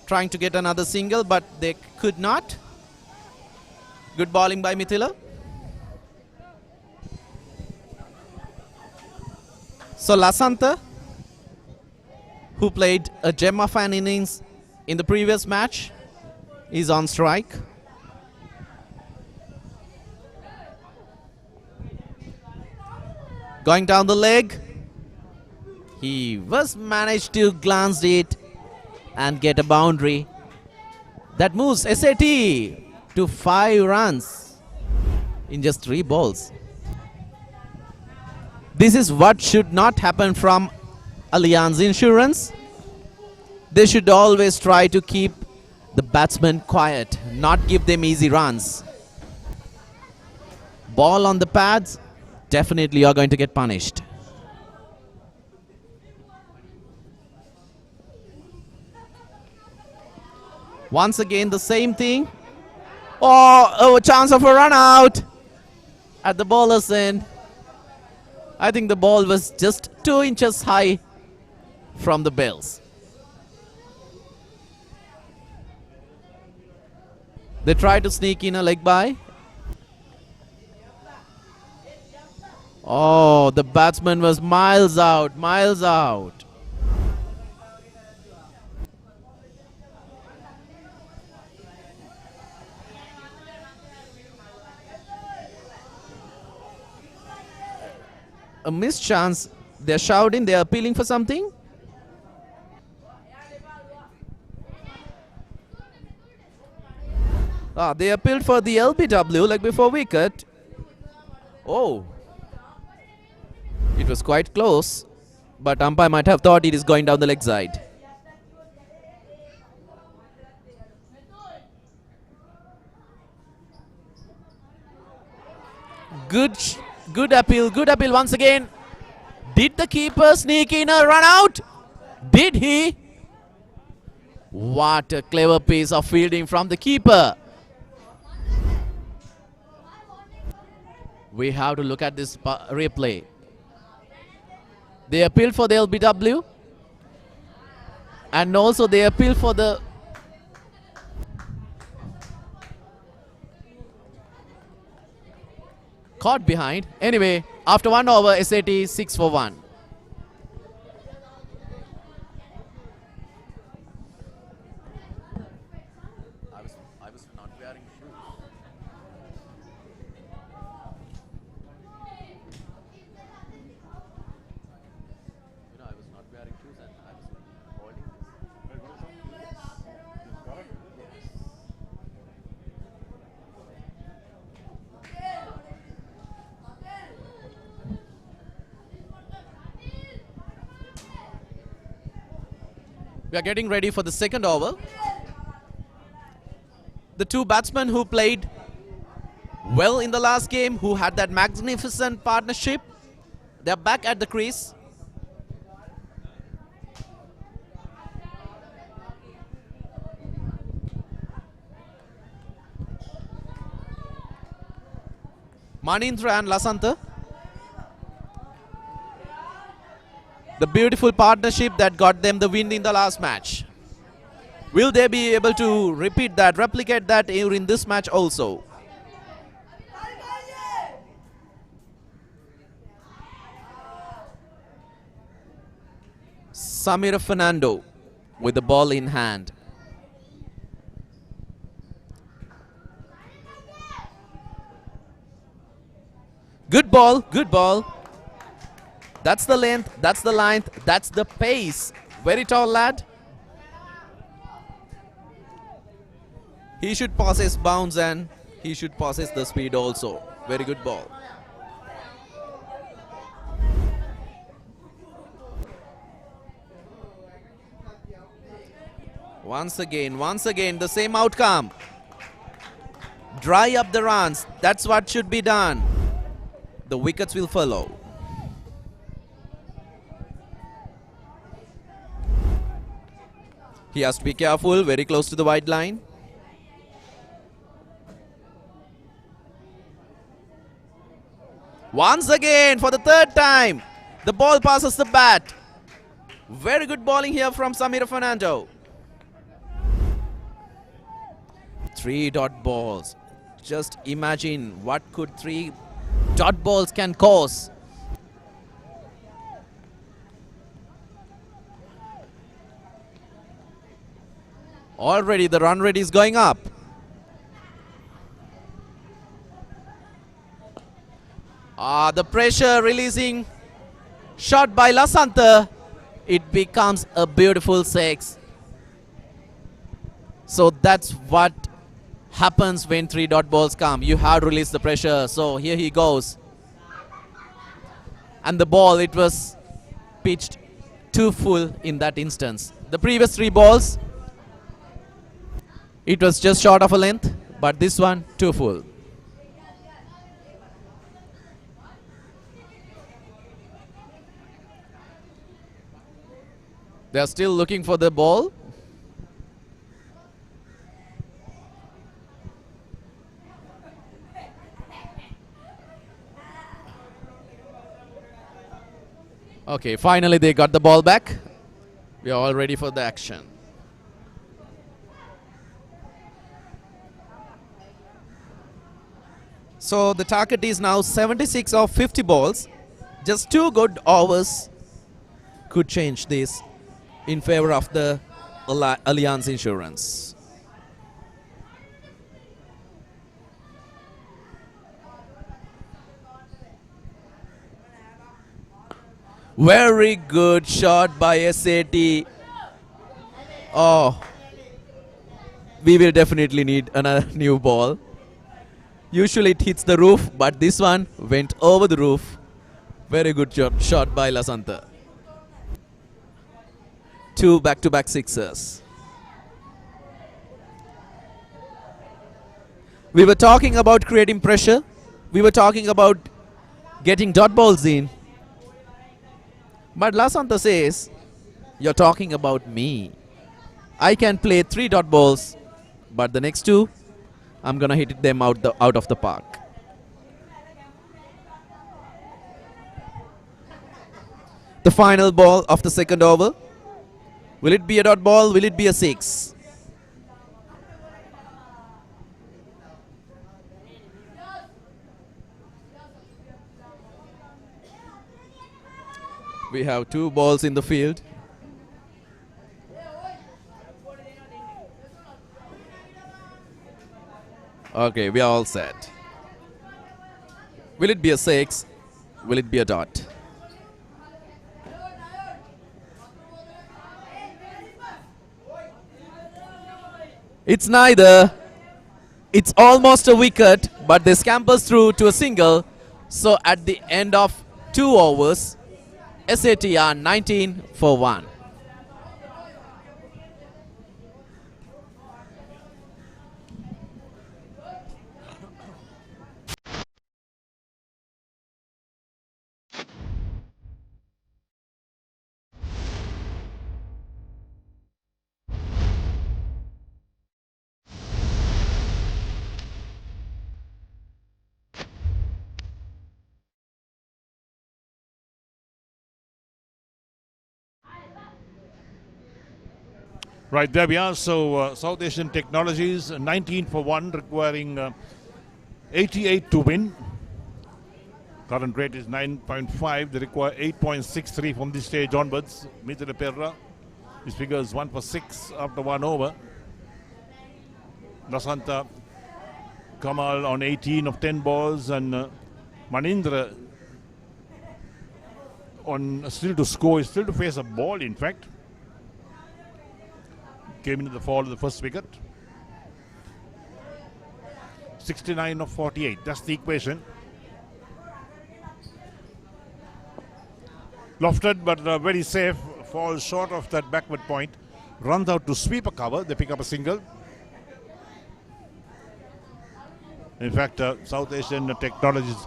Trying to get another single, but they could not. Good bowling by Mithila. So Lasantha, who played a gem of an innings in the previous match, is on strike. Going down the leg. He was managed to glance it and get a boundary. That moves SAT to 5 runs in just 3 balls. This is what should not happen from Allianz Insurance. They should always try to keep the batsmen quiet, not give them easy runs. Ball on the pads, definitely you're going to get punished. Once again the same thing. Oh, a chance of a run out at the bowler's end. I think the ball was just 2 inches high from the bells. They try to sneak in a leg by. Oh, the batsman was miles out, miles out. A missed chance. They're shouting, they're appealing for something. They appealed for the LBW like before wicket. Oh. It was quite close, but umpire might have thought it is going down the leg side. Good appeal once again. Did the keeper sneak in a run out? Did he? What a clever piece of fielding from the keeper. We have to look at this replay. They appealed for the LBW. And also they appealed for the... Caught behind. Anyway, after 1 over, SAT 6 for 1. I was not wearing shoes. We are getting ready for the second over. The two batsmen who played well in the last game, who had that magnificent partnership, they are back at the crease. Manindra and Lasantha. The beautiful partnership that got them the win in the last match. Will they be able to repeat that, replicate that in this match also? Samir Fernando with the ball in hand. Good ball, good ball. That's the length, that's the length, that's the pace. Very tall lad. He should possess bounce and he should possess the speed also. Very good ball. Once again, the same outcome. Dry up the runs. That's what should be done. The wickets will follow. He has to be careful, very close to the wide line. Once again, for the third time, the ball passes the bat. Very good bowling here from Samir Fernando. 3 dot balls. Just imagine what could 3 dot balls can cause. Already the run rate is going up. The pressure releasing shot by Lasantha. It becomes a beautiful 6. So that's what happens when 3 dot balls come. You have to release the pressure. So here he goes. And the ball, it was pitched too full in that instance. The previous 3 balls, it was just short of a length, but this one too full. They are still looking for the ball. Okay, finally they got the ball back. We are all ready for the action. So the target is now 76 of 50 balls. Just 2 good overs could change this in favor of the Allianz Insurance. Very good shot by SAT. Oh, we will definitely need another new ball. Usually it hits the roof, but this one went over the roof. Very good shot by Lasantha. 2 back-to-back sixers. We were talking about creating pressure. We were talking about getting dot balls in. But Lasantha says, you're talking about me. I can play 3 dot balls, but the next 2, I'm gonna hit them out of the park. The final ball of the second over. Will it be a dot ball? Will it be a 6? We have 2 balls in the field. Okay, we are all set. Will it be a 6? Will it be a dot? It's neither. It's almost a wicket, but they scampers through to a single. So at the end of 2 overs, SAT are 19 for 1. Right, there we are. So South Asian Technologies 19 for 1, requiring 88 to win. Current rate is 9.5. They require 8.63 from this stage onwards. Mithila Perra, his figures 1 for 6 after 1 over. Lasanta Kamal on 18 of 10 balls, and Manindra on still to score, still to face a ball in fact. Came into the fall of the first wicket. 69 of 48, that's the equation. Lofted but very safe, falls short of that backward point. Runs out to sweep a cover, they pick up a single. In fact, South Asian Technologies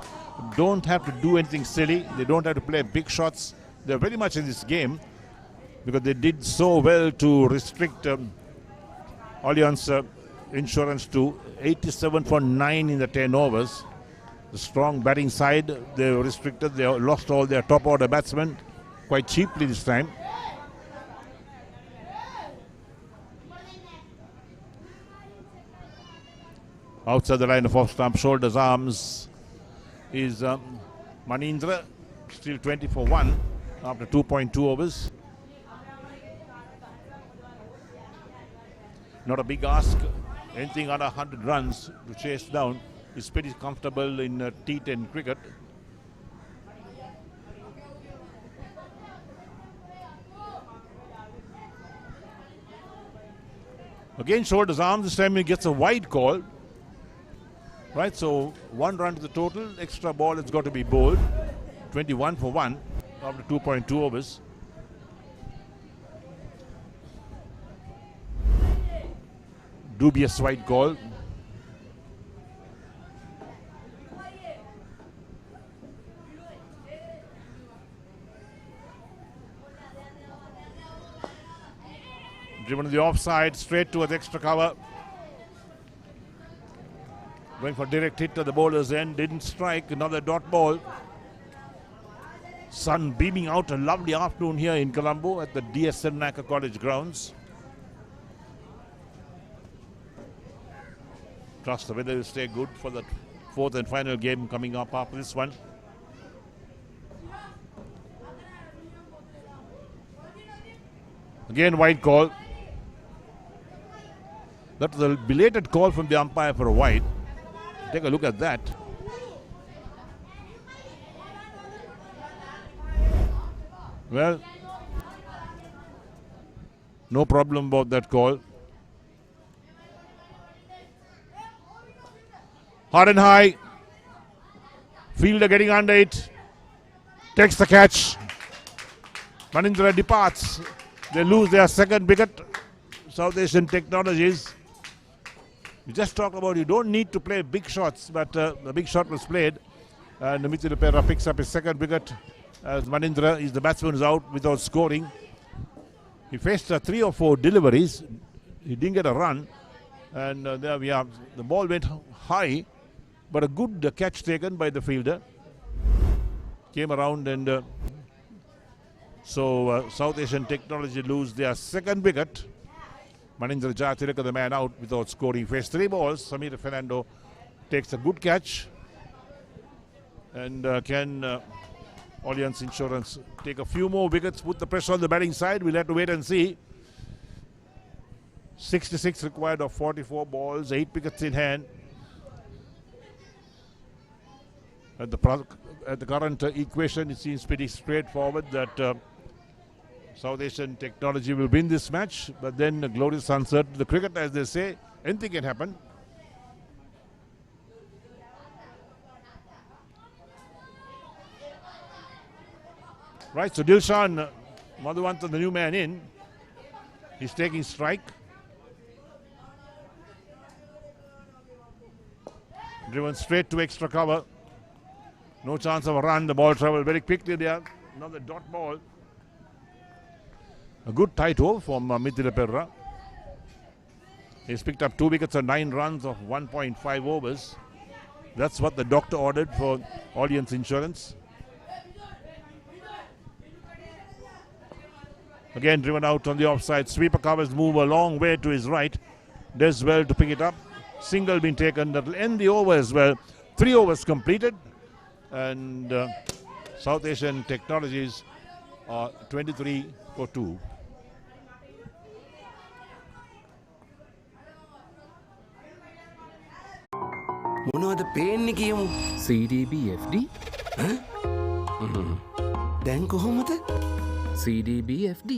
don't have to do anything silly. They don't have to play big shots. They're very much in this game because they did so well to restrict Allianz Insurance to 87 for 9 in the 10 overs. The strong batting side, they were restricted. They lost all their top order batsmen quite cheaply this time. Outside the line of off stump, shoulders, arms is Manindra, still 20 for 1 after 2.2 overs. Not a big ask, anything under 100 runs to chase down. He's pretty comfortable in T10 cricket. Again, shoulders, arms, this time he gets a wide call. Right, so 1 run to the total, extra ball has got to be bowled. 21 for 1 after 2.2 overs. Dubious wide call. Driven to the offside, straight towards extra cover. Going for direct hit to the bowler's end, didn't strike, another dot ball. Sun beaming out, a lovely afternoon here in Colombo at the T10 Lea College grounds. Trust the weather will stay good for the 4th and final game coming up after this one. Again, wide call. That was a belated call from the umpire for a wide. Take a look at that. Well, no problem about that call. Hard and high. Fielder getting under it. Takes the catch. Manindra departs. They lose their second wicket. South Asian Technologies. We just talked about you don't need to play big shots, but the big shot was played. And Mithila Perra picks up his second wicket as Manindra is the batsman who's out without scoring. He faced 3 or 4 deliveries. He didn't get a run. And there we are. The ball went high, but a good catch taken by the fielder. Came around and so South Asian Technology lose their second wicket. Manindra Jatiraka, the man out without scoring. Faced 3 balls. Samir Fernando takes a good catch. And can Allianz Insurance take a few more wickets, put the pressure on the batting side? We'll have to wait and see. 66 required of 44 balls, 8 wickets in hand. At the current equation, it seems pretty straightforward that South Asian Technology will win this match, but then the glorious uncertainty. The cricket, as they say, anything can happen. Right, so Dilshan Madhuvantan, the new man in, he's taking strike. Driven straight to extra cover. No chance of a run. The ball traveled very quickly there. Another dot ball. A good tight hole from Mithila Perra. He's picked up 2 wickets and 9 runs of 1.5 overs. That's what the doctor ordered for Allianz Insurance. Again driven out on the offside. Sweeper covers move a long way to his right. Does well to pick it up. Single been taken. That will end the over as well. 3 overs completed. And South Asian Technologies are 23 for 2. මොනවද පේන්නේ කියමු. CDBFD දැන් කොහොමද? CDBFD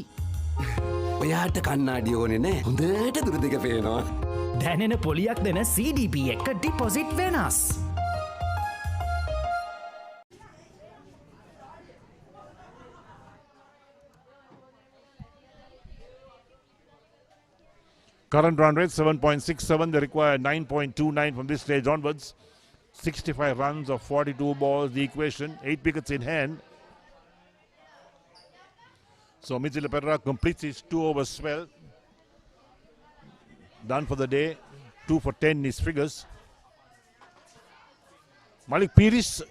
ඔයාට කන්නාඩි ඕනේ නෑ. හොඳට දුර දිග පේනවා. දැනෙන පොලියක් දෙන CDP එක ඩිපොසිට් වෙනස්. Current run rate 7.67. They require 9.29 from this stage onwards. 65 runs of 42 balls. The equation 8 wickets in hand. So Mitchell Pereira completes his 2 over spell. Done for the day. 2 for 10 his figures. Malik Piris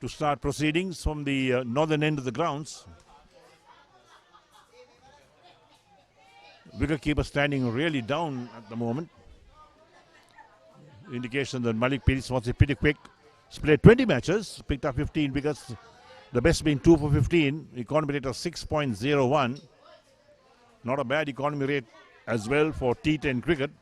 to start proceedings from the northern end of the grounds. Wicketkeeper standing really down at the moment. Indication that Malik Piris wants it pretty quick. He's played 20 matches, picked up 15 wickets. The best being 2 for 15. Economy rate of 6.01. Not a bad economy rate as well for T10 cricket.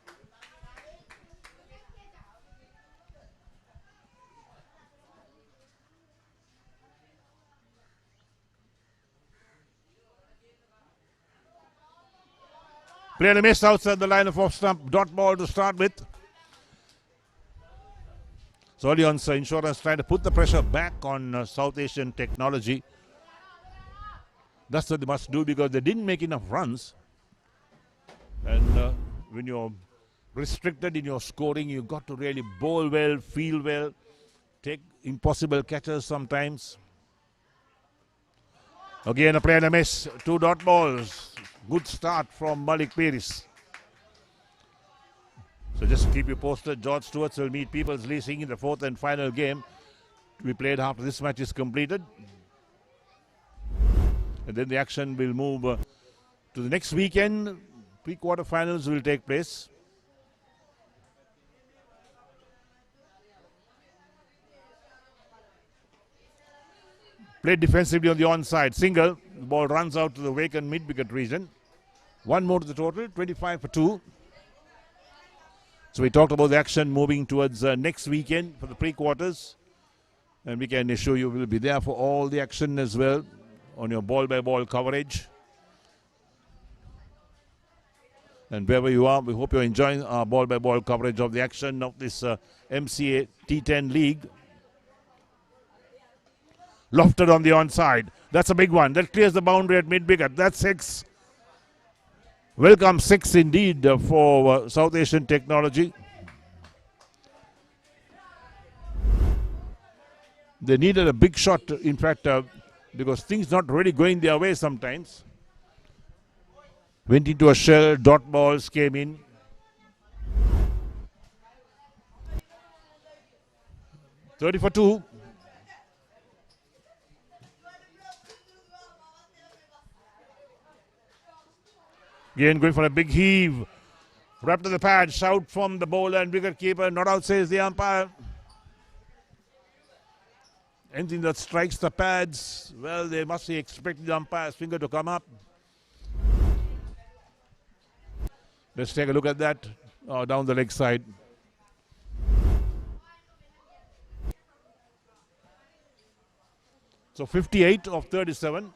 Play and a miss outside the line of off stump. Dot ball to start with. So Allianz Insurance trying to put the pressure back on South Asian Technology. That's what they must do because they didn't make enough runs. And when you're restricted in your scoring, you've got to really bowl well, feel well, take impossible catches sometimes. Again a play and a miss. 2 dot balls. Good start from Malik Piris. So just to keep you posted, George Stewart will meet People's Leasing in the 4th and final game to be played after this match is completed. And then the action will move to the next weekend. Pre-quarter finals will take place. Played defensively on the onside. Single. The ball runs out to the vacant mid-wicket region. 1 more to the total. 25 for 2. So we talked about the action moving towards next weekend for the pre-quarters. And we can assure you we'll be there for all the action as well on your ball-by-ball coverage. And wherever you are, we hope you're enjoying our ball-by-ball coverage of the action of this MCA T10 League. Lofted on the onside. That's a big one. That clears the boundary at mid-wicket. That's 6. Welcome 6 indeed for South Asian Technology. They needed a big shot, in fact, because things not really going their way sometimes. Went into a shell, dot balls came in. $30 for 2. Again going for a big heave. Wrapped to the pad. Shout from the bowler and wicketkeeper. Not out, says the umpire. Anything that strikes the pads, well, they must be expecting the umpire's finger to come up. Let's take a look at that down the leg side. So 58 of 37.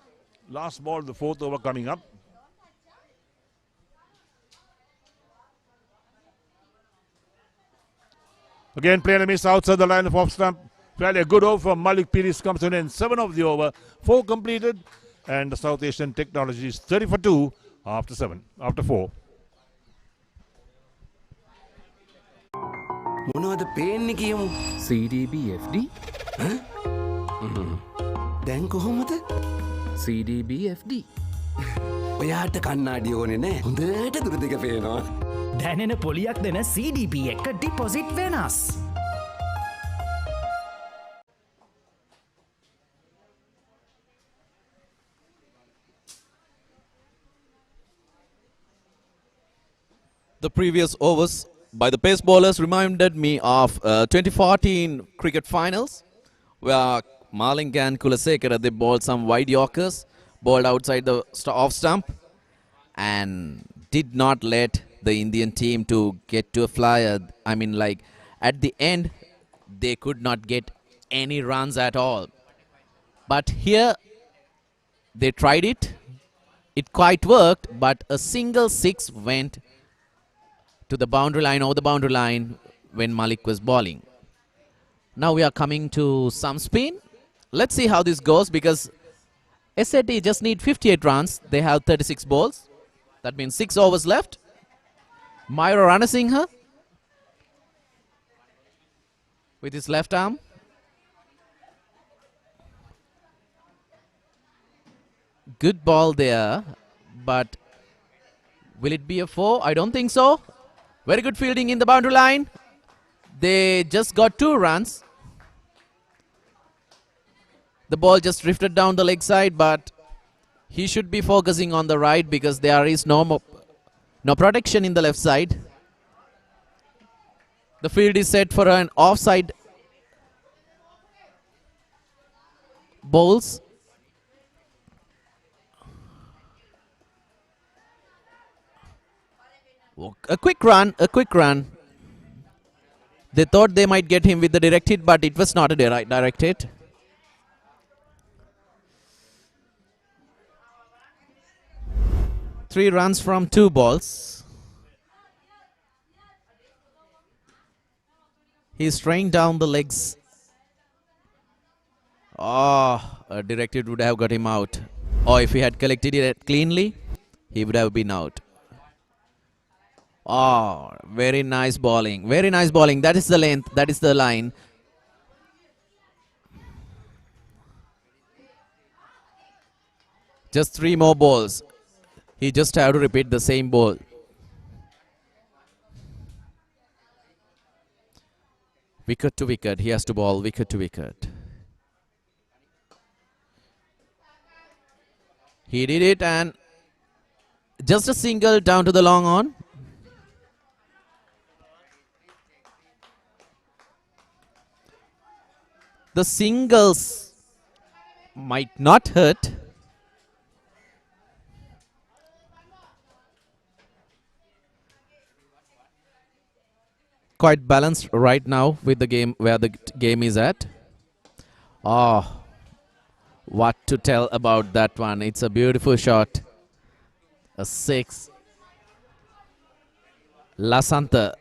Last ball of the 4th over coming up. Again, play and a miss outside the line of off stump. Fairly a good over from Malik Piris comes to an end. 7 of the over, 4 completed. And the South Asian Technologies 30 for 2 after 4. මොනවද පේන්නේ කියමු. CDBFD දැන් කොහොමද? CDBFD ඔයාට කන්නාඩි ඕනේ නෑ. හොඳට දුර දිග පේනවා. දැනෙන පොලියක් දෙන CDP එක ඩිපොසිට් වෙනස්. The previous overs by the pace bowlers reminded me of 2014 cricket finals, where Maling and Kulasekara, they bowled some wide Yorkers, bowled outside the off stump, and did not let the Indian team to get to a flyer. I mean, like, at the end, they could not get any runs at all. But here, they tried it. It quite worked, but a single six went to the boundary line, over the boundary line, when Malik was bowling. Now we are coming to some spin. Let's see how this goes, because SAT just need 58 runs. They have 36 balls. That means 6 overs left. Myra Ranasinghe with his left arm. Good ball there, but will it be a 4? I don't think so. Very good fielding in the boundary line. They just got 2 runs. The ball just drifted down the leg side, but he should be focusing on the right, because there is no protection in the left side. The field is set for an offside bowls. A quick run. They thought they might get him with the direct hit, but it was not a direct hit. Three runs from 2 balls. He's trying down the legs. Oh, a direct hit would have got him out. Or if he had collected it cleanly, he would have been out. Oh, very nice bowling. Very nice bowling. That is the length. That is the line. Just 3 more balls. He just have to repeat the same ball. Wicket to wicket. He has to bowl wicket to wicket. He did it, and just a single down to the long on. The singles might not hurt. Quite balanced right now with the game, where the game is at. Oh, what to tell about that one. It's a beautiful shot. A 6. Lasantha.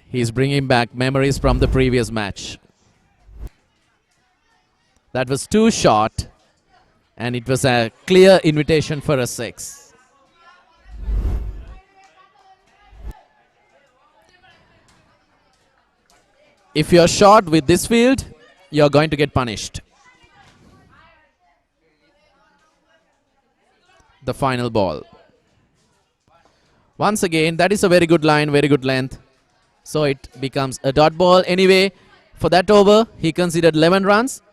He's bringing back memories from the previous match. That was too short, and it was a clear invitation for a 6. If you're short with this field, you're going to get punished. The final ball. Once again, that is a very good line, very good length. So it becomes a dot ball. Anyway, for that over, he considered 11 runs.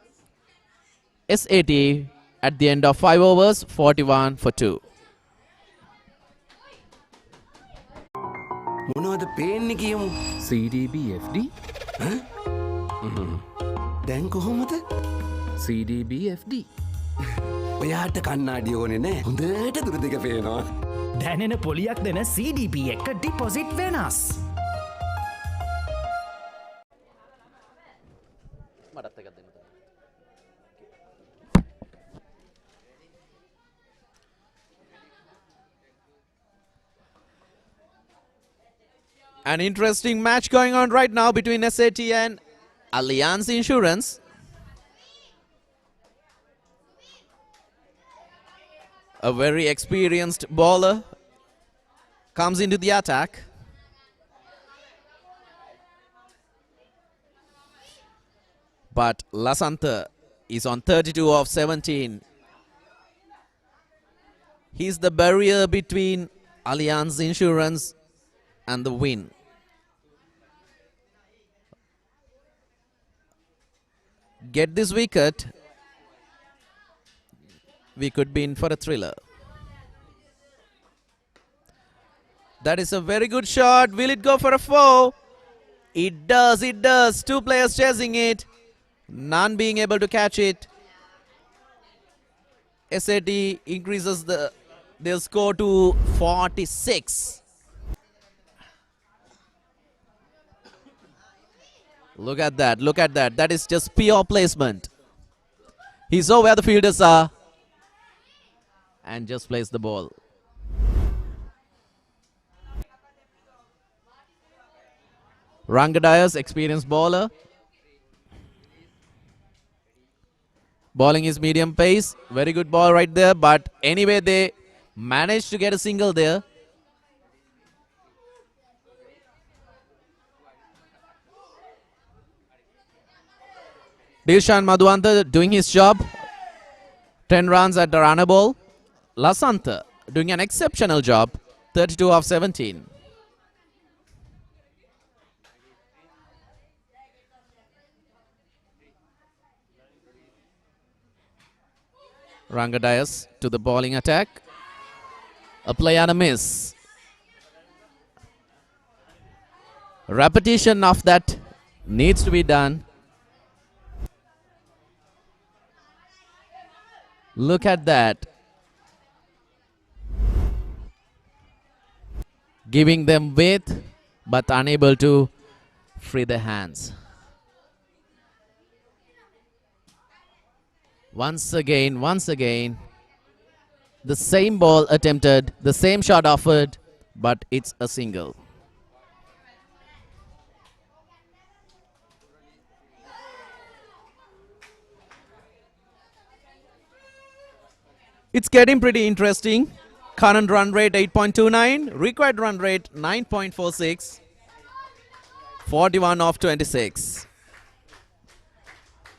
SAT at the end of 5 overs, 41 for 2. මොනවද පේන්නේ කියමු. CDBFD දැන් කොහොමද? CDBFD ඔයාට කන්නාඩි ඕනේ නෑ. හොඳට දුර දෙක පේනවා. දැනෙන පොලියක් දෙන CDP එක ඩිපොසිට් වෙනස්. An interesting match going on right now between SAT and Allianz Insurance. A very experienced bowler comes into the attack. But Lasantha is on 32 of 17. He's the barrier between Allianz Insurance and the win. Get this wicket, we could be in for a thriller. That is a very good shot. Will it go for a 4? It does, it does. 2 players chasing it. None being able to catch it. SAT increases their score to 46. Look at that, look at that. That is just pure placement. He saw where the fielders are and just placed the ball. Rangadayas, experienced bowler. Bowling is medium pace. Very good ball right there. But anyway, they managed to get a single there. Dilshan Madhuanta doing his job. 10 runs at the runner ball. Lasantha doing an exceptional job. 32 of 17. Rangadayas to the bowling attack. A play and a miss. Repetition of that needs to be done. Look at that. Giving them width but unable to free their hands. Once again, the same ball attempted, the same shot offered, but it's a single. It's getting pretty interesting. Current run rate 8.29, required run rate 9.46, 41 of 26.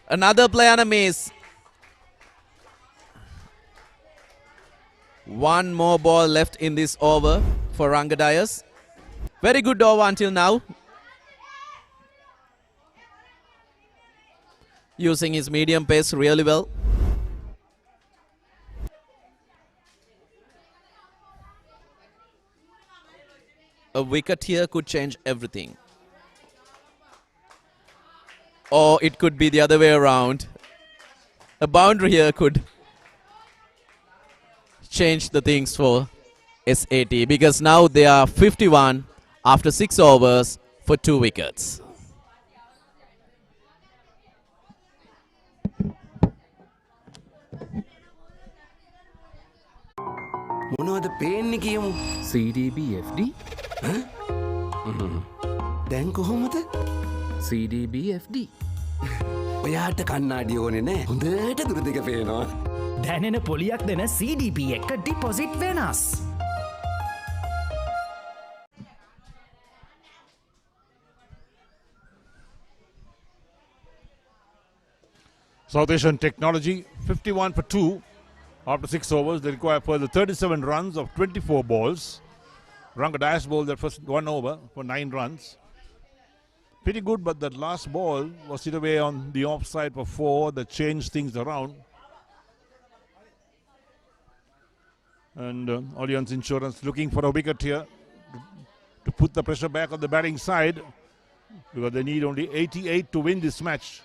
Another play and a miss. One more ball left in this over for Rangadayas. Very good over until now. Using his medium pace really well. A wicket here could change everything. Or it could be the other way around. A boundary here could change the things for SAT, because now they are 51 after 6 overs for 2 wickets. මොනවද පේන්නේ කියමු. CDBFD දැන් කොහොමද? CDBFD ඔයාට කන්නාඩි ඕනේ නෑ. හොඳට දුර දෙක පේනවා. දැනෙන පොලියක් දෙන CDP එක ඩිපොසිට් වෙනස්. South Asian Technology 51 for 2 after 6 overs. They require further 37 runs of 24 balls. Rangadayas bowled their first 1 over for 9 runs. Pretty good, but that last ball was hit away on the offside for 4. That changed things around. And Allianz Insurance looking for a wicket here to put the pressure back on the batting side, because they need only 88 to win this match.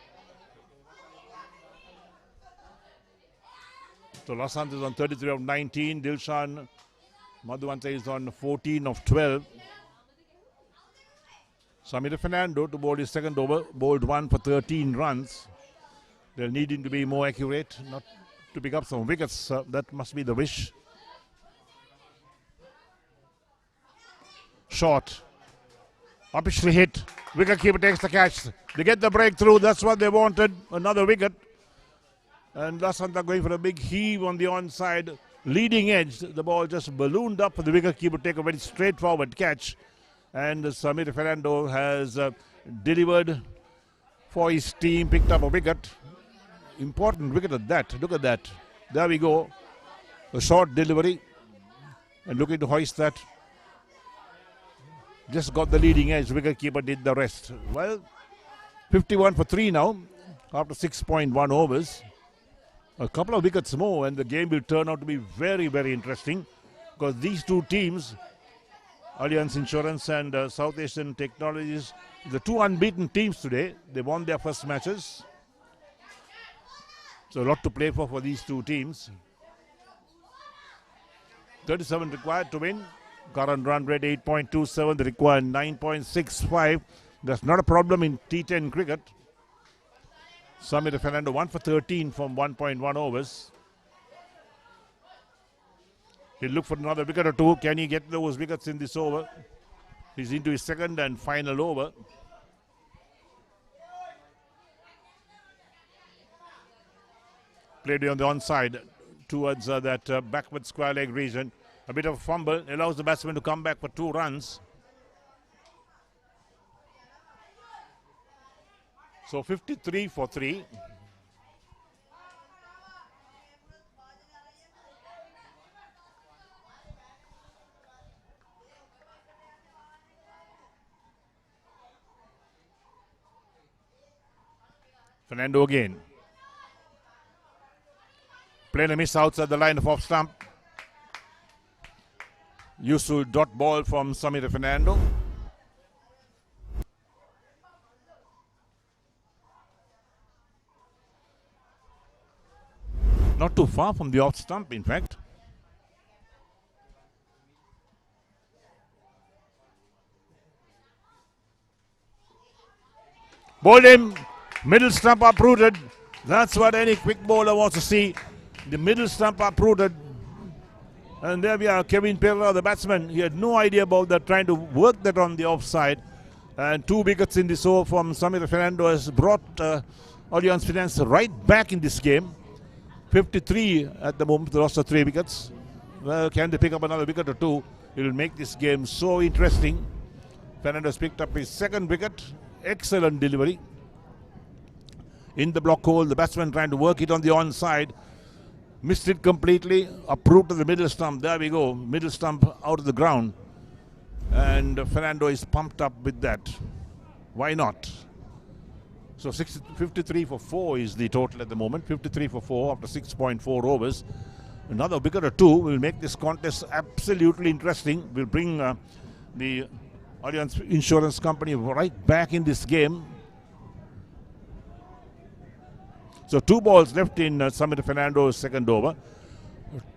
So Lasant is on 33 of 19. Dilshan Madhuanta is on 14 of 12. Samir Fernando to bowl his second over, bowled 1 for 13 runs. They'll need him to be more accurate, not to pick up some wickets. That must be the wish. Short. Upishly hit. Wicketkeeper takes the catch. They get the breakthrough. That's what they wanted. Another wicket. And Lasanta going for a big heave on the onside. Leading edge. The ball just ballooned up for the wicketkeeper to take a very straightforward catch. And Samir Fernando has delivered for his team. Picked up a wicket. Important wicket at that. Look at that. There we go. A short delivery. And looking to hoist that. Just got the leading edge. Wicketkeeper did the rest. Well, 51 for 3 now after 6.1 overs. A couple of wickets more and the game will turn out to be very, very interesting, because these two teams Allianz Insurance and South Asian Technologies, the two unbeaten teams today. They won their first matches. So a lot to play for these two teams. 37 required to win. Current run rate 8.27. They require 9.65. That's not a problem in T10 cricket. Samir Fernando 1 for 13 from 1.1 overs. He'll look for another wicket or two. Can he get those wickets in this over? He's into his second and final over. Played on the onside towards that backward square leg region. A bit of a fumble allows the batsman to come back for 2 runs. So 53 for 3. Fernando again. Playing a miss outside the line of off stump. Useful dot ball from Samir Fernando. Not too far from the off stump, in fact. Bowled him. Middle stump uprooted. That's what any quick bowler wants to see. The middle stump uprooted. And there we are, Kevin Perra, the batsman. He had no idea about that, trying to work that on the offside. And 2 wickets in this over from Samir Fernando has brought Allianz Finance right back in this game. 53 at the moment, the loss of 3 wickets. Well, can they pick up another wicket or 2? It will make this game so interesting. Fernando has picked up his 2nd wicket. Excellent delivery. In the block hole, the batsman trying to work it on the onside. Missed it completely. Uprooted to the middle stump. There we go. Middle stump out of the ground. And Fernando is pumped up with that. Why not? So 53 for 4 is the total at the moment. 53 for 4 after 6.4 overs. Another wicket or 2 will make this contest absolutely interesting. Will bring the Allianz Insurance Company right back in this game. So 2 balls left in Samir Fernando's 2nd over.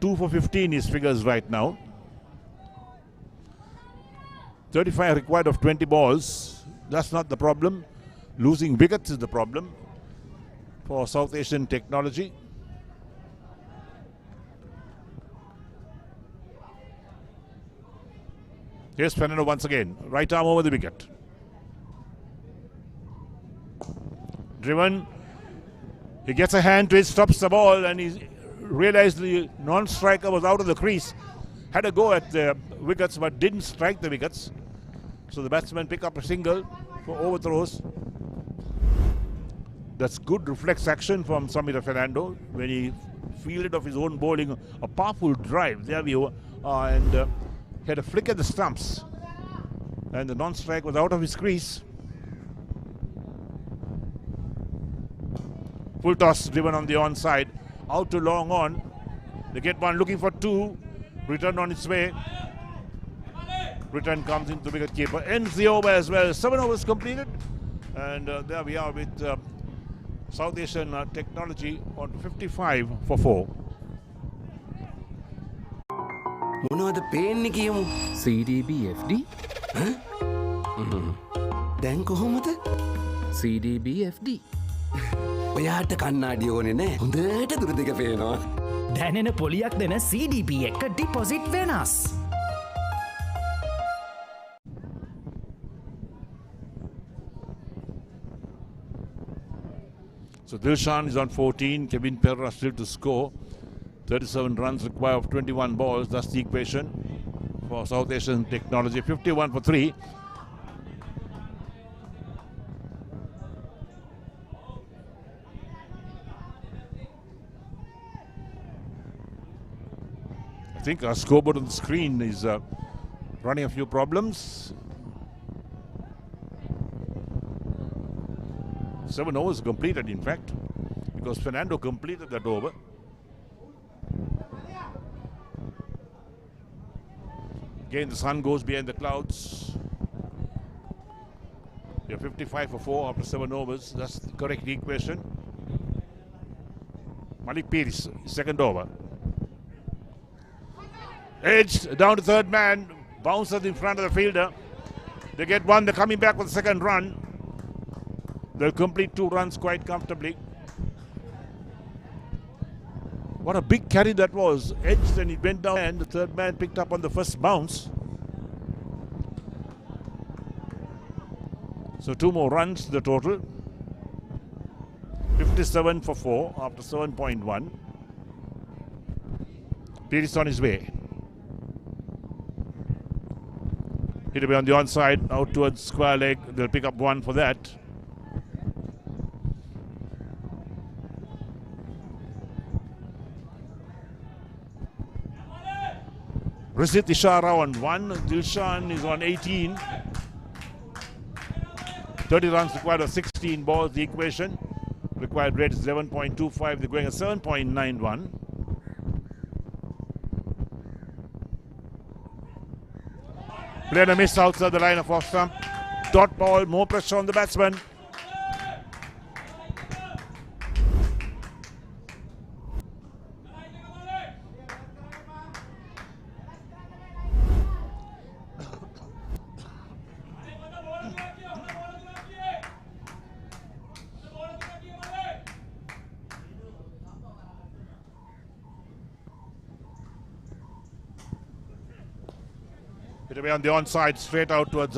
2 for 15 his figures right now. 35 required of 20 balls. That's not the problem. Losing wickets is the problem for South Asian Technology. Here's Fernando once again. Right arm over the wicket. Driven. He gets a hand to it, stops the ball, and he realized the non-striker was out of the crease. Had a go at the wickets, but didn't strike the wickets. So the batsmen pick up a single for overthrows. That's good reflex action from Samir Fernando when he fielded off his own bowling. A powerful drive. There we are. And had a flick at the stumps. And the non-strike was out of his crease. Full toss driven on the onside. Out to long on. They get one looking for 2. Return on its way. Return comes into the wicket keeper. Ends the over as well. 7 overs completed. And there we are with South Asian Technology on 55 for 4. මොනවද පේන්නේ කියමු? CDBFD දැන් කොහොමද? CDBFD ඔයාට කන්නාඩි ඕනේ නෑ. හොඳට දුර දෙක පේනවා. දැනෙන පොලියක් දෙන CDP එක ඩිපොසිට් වෙනස්. So Dilshan is on 14. Kevin Perra still to score. 37 runs required of 21 balls. That's the equation for South Asian Technology. 51 for 3. I think our scoreboard on the screen is running a few problems. 7 overs completed, in fact, because Fernando completed that over. Again, the sun goes behind the clouds. You're 55 for 4 after 7 overs. That's the correct equation. Malik Pires, second over. Edged down to third man. Bounces in front of the fielder. They get one. They're coming back with the second run. They'll complete 2 runs quite comfortably. What a big carry that was. Edged and he went down and the third man picked up on the first bounce. So 2 more runs, the total. 57 for 4 after 7.1. Pires on his way. Hit away on the onside, out towards square leg. They'll pick up 1 for that. Rizit Ishara on 1. Dilshan is on 18. 30 runs required of 16 balls. The equation required rate is 11.25. They're going at 7.91. Played a miss outside the line of off stump. Dot ball, more pressure on the batsman. Hit away on the onside, straight out towards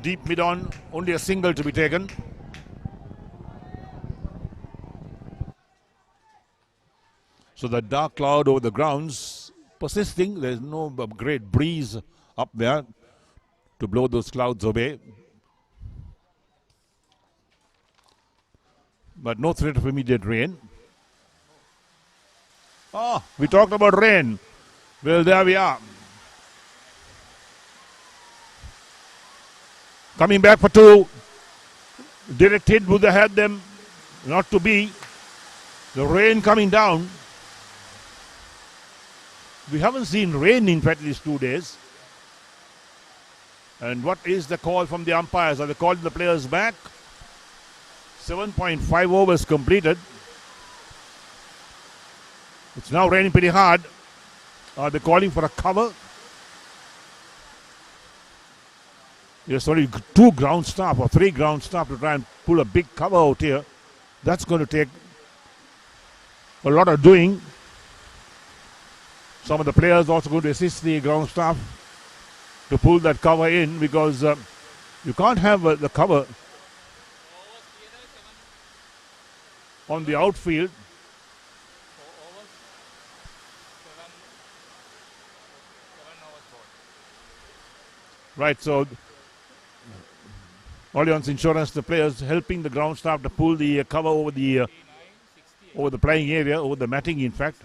deep mid-on. Only a single to be taken. So the dark cloud over the grounds persisting. There's no great breeze up there to blow those clouds away. But no threat of immediate rain. Oh, we talked about rain. Well, there we are. Coming back for 2. Direct hit would have had them not to be. The rain coming down. We haven't seen rain in fact these 2 days. And what is the call from the umpires? Are they calling the players back? 7.5 overs completed. It's now raining pretty hard. Are they calling for a cover? Yes, only 2 ground staff or 3 ground staff to try and pull a big cover out here. That's going to take a lot of doing. Some of the players also going to assist the ground staff to pull that cover in, because you can't have the cover on the outfield. Right, so Allianz Insurance, the players helping the ground staff to pull the cover over the playing area, over the matting in fact.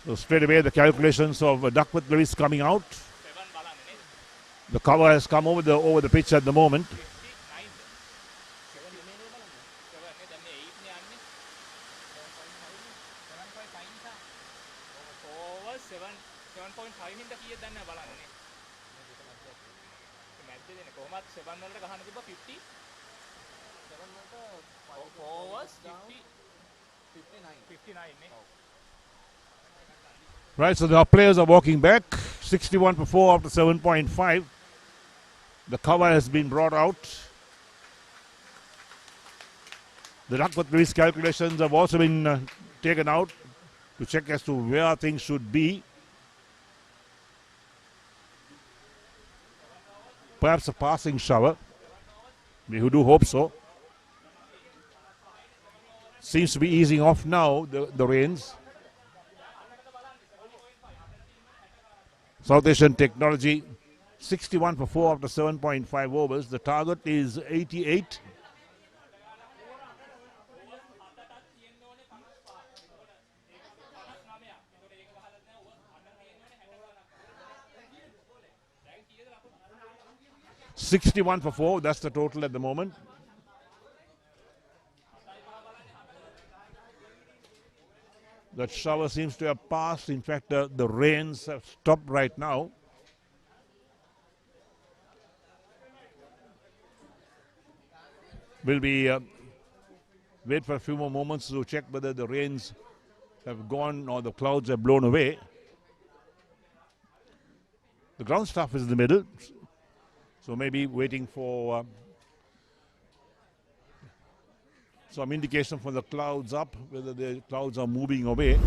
So straight away the calculations of Duckworth Lewis coming out. The cover has come over the pitch at the moment. Right, so the players are walking back. 61 for 4 after 7.5. The cover has been brought out. The Duckworth Lewis calculations have also been taken out to check as to where things should be. Perhaps a passing shower. We do hope so. Seems to be easing off now, the rains. South Asian Technology, 61 for 4 after 7.5 overs. The target is 88. $61 for 4, that's the total at the moment. That shower seems to have passed. In fact, the rains have stopped right now. Will be wait for a few more moments to check whether the rains have gone or the clouds have blown away. The ground staff is in the middle, so maybe waiting for some indication from the clouds up, whether the clouds are moving away.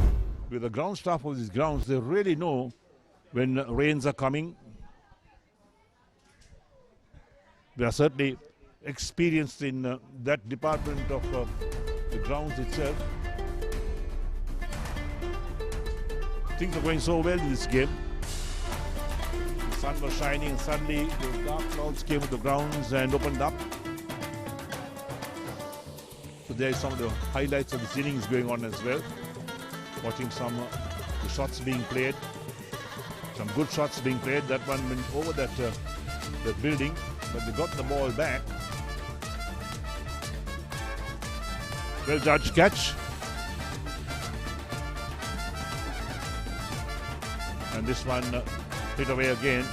With the ground staff of these grounds, they really know when rains are coming. They are certainly experienced in that department of the grounds itself. Things are going so well in this game. The sun was shining and suddenly the dark clouds came to the grounds and opened up. So there is some of the highlights of this innings going on as well. Watching some the shots being played. Some good shots being played. That one went over that building, but they got the ball back. Well judged catch. And this one hit away again.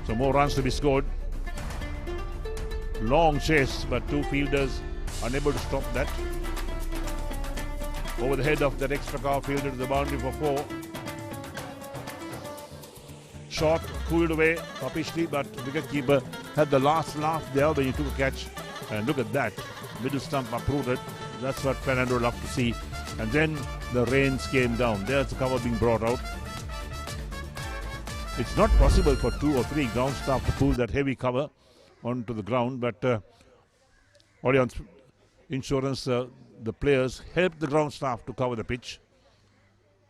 So more runs to be scored. Long chase, but two fielders unable to stop that. Over the head of that extra cover fielder to the boundary for 4. Shot pulled away Kapishli, but wicketkeeper had the last laugh there when he took a catch. And look at that, middle stump uprooted. That's what Fernando loved to see. And then the rains came down. There's the cover being brought out. It's not possible for 2 or 3 ground staff to pull that heavy cover onto the ground, but Allianz Insurance, the players helped the ground staff to cover the pitch,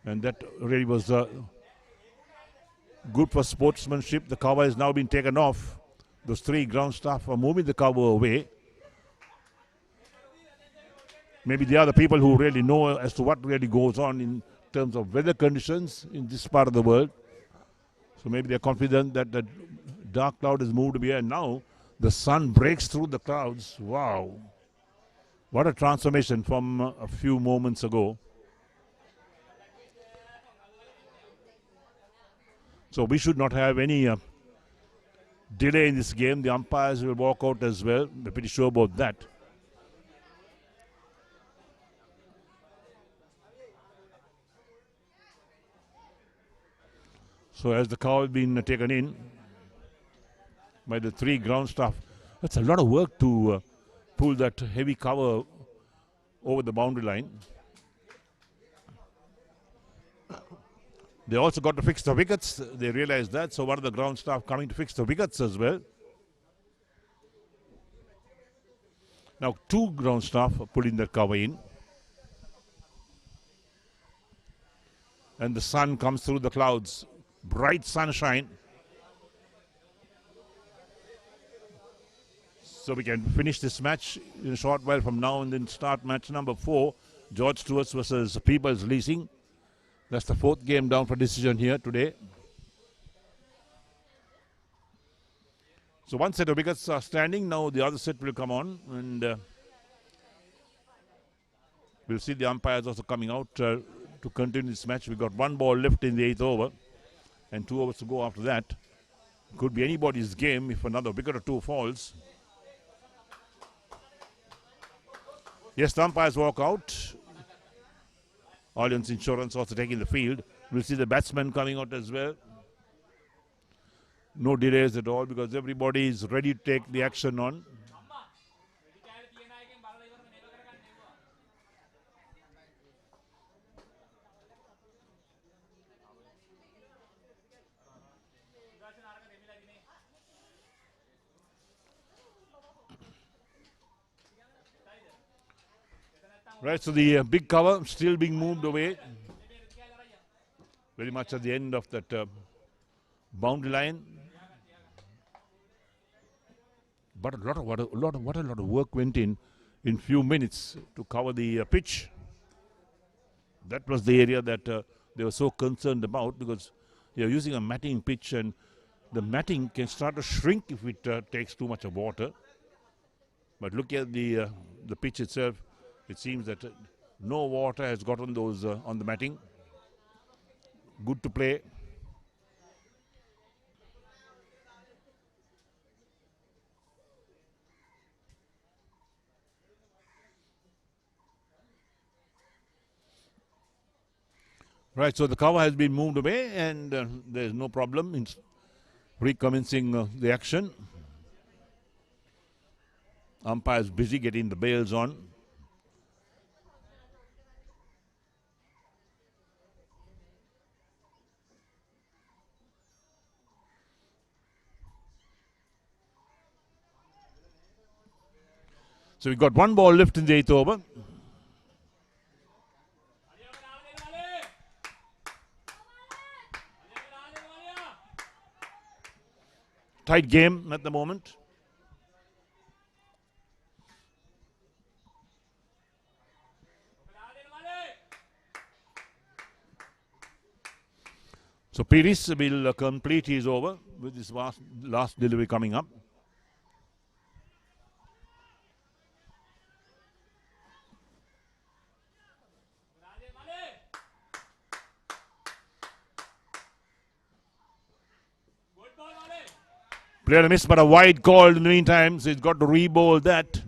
and that really was good for sportsmanship. The cover has now been taken off. Those 3 ground staff are moving the cover away. Maybe they are the people who really know as to what really goes on in terms of weather conditions in this part of the world. So maybe they're confident that the dark cloud has moved away, and now the sun breaks through the clouds. Wow. What a transformation from a few moments ago. So we should not have any delay in this game. The umpires will walk out as well. We're pretty sure about that. So as the cover has been taken in by the 3 ground staff, that's a lot of work to pull that heavy cover over the boundary line. They also got to fix the wickets. They realized that. So one of the ground staff coming to fix the wickets as well. Now 2 ground staff are pulling that cover in. And the sun comes through the clouds. Bright sunshine. So we can finish this match in a short while from now and then start match number 4. George Stewart's versus People's Leasing. That's the 4th game down for decision here today. So one set of wickets are standing. Now the other set will come on. And we'll see the umpires also coming out to continue this match. We've got 1 ball left in the 8th over. And 2 overs to go after that. Could be anybody's game if another wicket or 2 falls. Yes, the umpires walk out. Allianz Insurance also taking the field. We'll see the batsmen coming out as well. No delays at all because everybody is ready to take the action on. Right, so the big cover still being moved away. Very much at the end of that boundary line. But a lot of work went in few minutes to cover the pitch. That was the area that they were so concerned about because they are using a matting pitch, and the matting can start to shrink if it takes too much of water. But look at the pitch itself. It seems that no water has got on those on the matting. Good to play. Right, so the cover has been moved away and there is no problem in recommencing the action. Umpire is busy getting the bails on. So we got one ball left in the 8th over. Tight game at the moment. So Pires will complete his over with his last delivery coming up. Player missed, but a wide call in the meantime, so he's got to re-bowl that.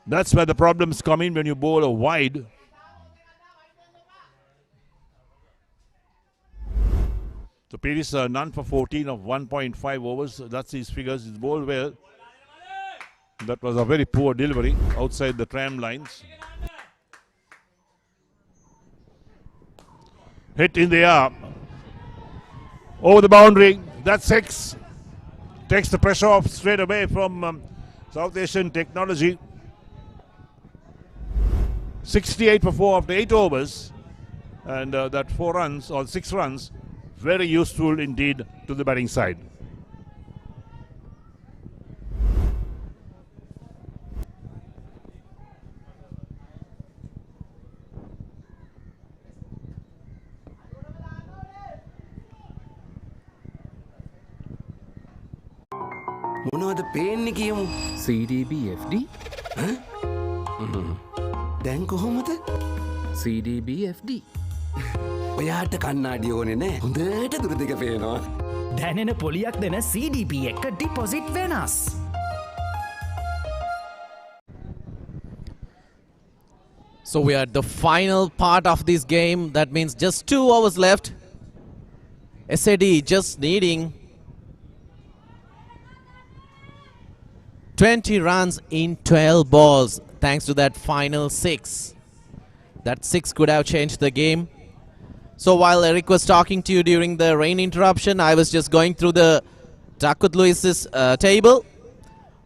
That's where the problems come in when you bowl a wide. So Pires none for 14 of 1.5 overs. That's his figures. He's bowled well. That was a very poor delivery outside the tram lines. Hit in the air. Over the boundary. That's 6. Takes the pressure off straight away from South Asian Technology. 68 for 4 after 8 overs. And that 4 runs or 6 runs, very useful indeed to the batting side. මොනවද පේන්නේ කියමු. CDBFD දැන් කොහොමද? CDBFD ඔයාට කන්නාඩි ඕනේ නෑ. හොඳට දුර දෙක පේනවා. දැනෙන පොලියක් දෙන CDP එක ඩිපොසිට් වෙනස්. So we are at the final part of this game. That means just 2 overs left. SAD just needing 20 runs in 12 balls thanks to that final 6. That 6 could have changed the game. So while Eric was talking to you during the rain interruption, I was just going through the Takut Lewis's table.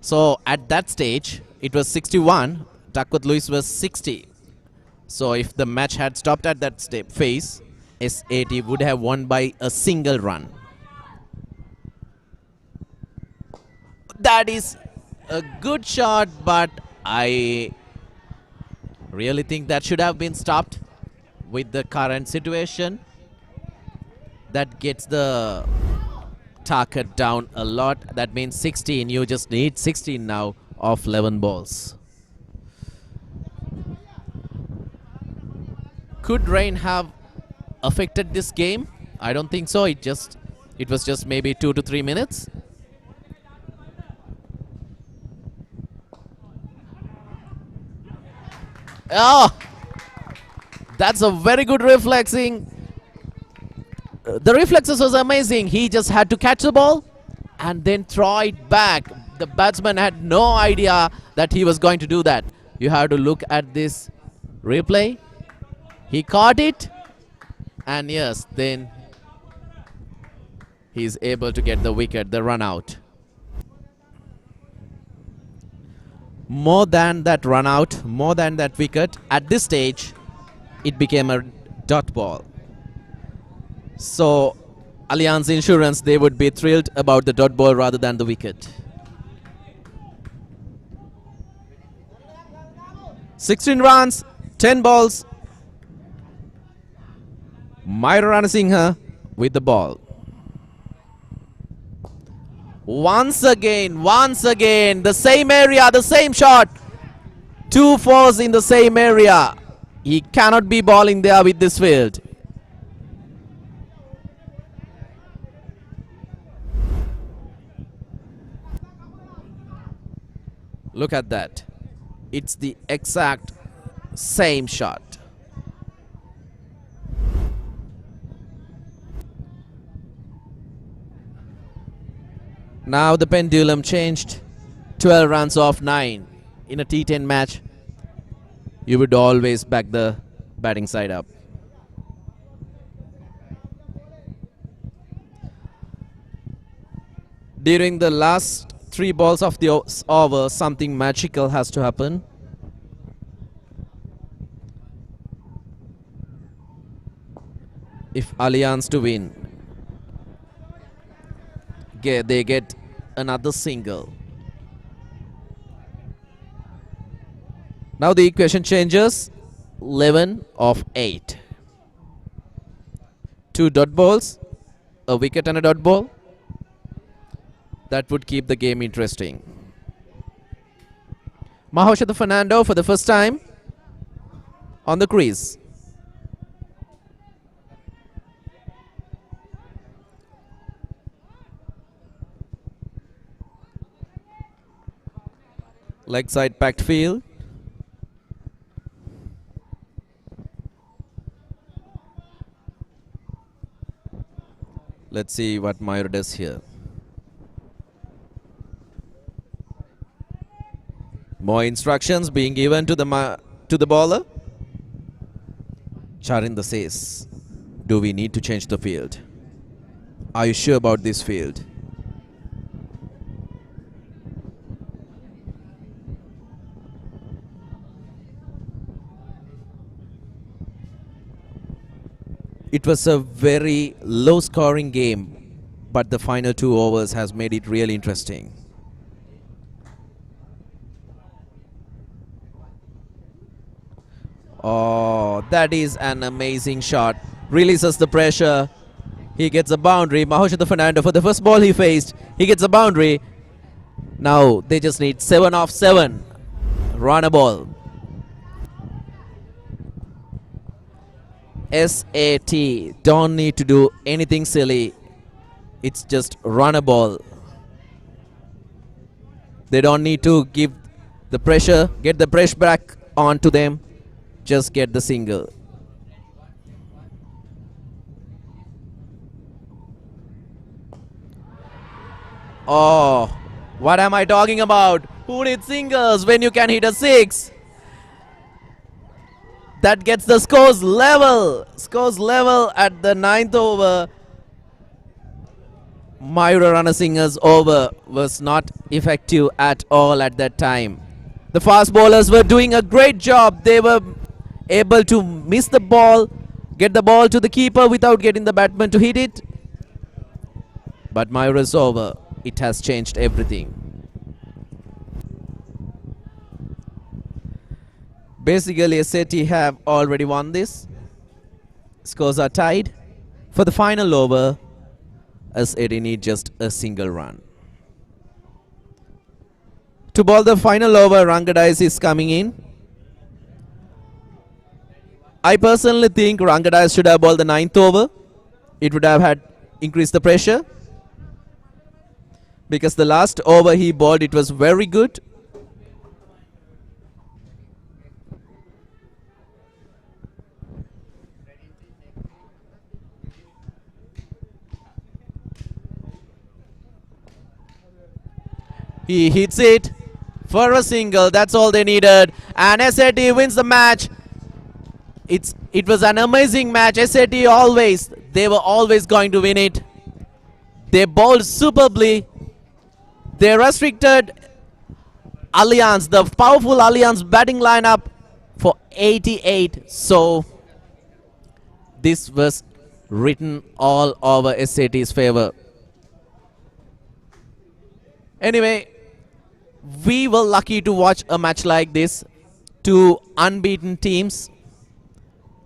So at that stage, it was 61. Takut Lewis was 60. So if the match had stopped at that phase, SAT would have won by a single run. That is a good shot, but I really think that should have been stopped with the current situation. That gets the target down a lot. That means 16. You just need 16 now of 11 balls. Could rain have affected this game? I don't think so. It was just maybe 2 to 3 minutes. Oh, that's a very good reflexing. The reflexes was amazing. He just had to catch the ball and then throw it back. The batsman had no idea that he was going to do that. You have to look at this replay. He caught it, and yes, then he's able to get the wicket, the run out. More than that run out, more than that wicket, at this stage, it became a dot ball. So, Allianz Insurance, they would be thrilled about the dot ball rather than the wicket. 16 runs, 10 balls. Myra Ranasinghe with the ball. Once again, the same area, the same shot. 2 fours in the same area. He cannot be bowling there with this field. Look at that. It's the exact same shot. Now the pendulum changed. 12 runs off 9. In a T10 match, you would always back the batting side up. During the last 3 balls of the over, something magical has to happen. If Allianz to win, they get another single. Now the equation changes. 11 of 8. 2 dot balls, a wicket and a dot ball. That would keep the game interesting. Mahosha Fernando for the first time on the crease. Leg side packed field. Let's see what Mayur does here. More instructions being given to the bowler. Charinda says, do we need to change the field? Are you sure about this field? It was a very low scoring game, but the final 2 overs has made it really interesting. Oh, that is an amazing shot. Releases the pressure. He gets a boundary. Mahosha Fernando, for the first ball he faced, he gets a boundary. Now they just need 7 off 7. Run a ball. SAT, don't need to do anything silly. It's just run a ball. They don't need to give the pressure, get the pressure back onto them. Just get the single. Oh, what am I talking about? Who needs singles when you can hit a 6? That gets the scores level. Scores level at the 9th over. Mayura Ranasinga's over was not effective at all at that time. The fast bowlers were doing a great job. They were able to miss the ball, get the ball to the keeper without getting the batsman to hit it. But Mayura's over. It has changed everything. Basically, SAT have already won this. Scores are tied. For the final over, SAT need just a single run. To bowl the final over, Rangadais is coming in. I personally think Rangadais should have bowled the 9th over. It would have had increased the pressure. Because the last over he bowled, it was very good. He hits it for a single. That's all they needed. And SAT wins the match. It was an amazing match. SAT they were always going to win it. They bowled superbly. They restricted Allianz, the powerful Allianz batting lineup for 88. So this was written all over SAT's favor. Anyway, we were lucky to watch a match like this. 2 unbeaten teams.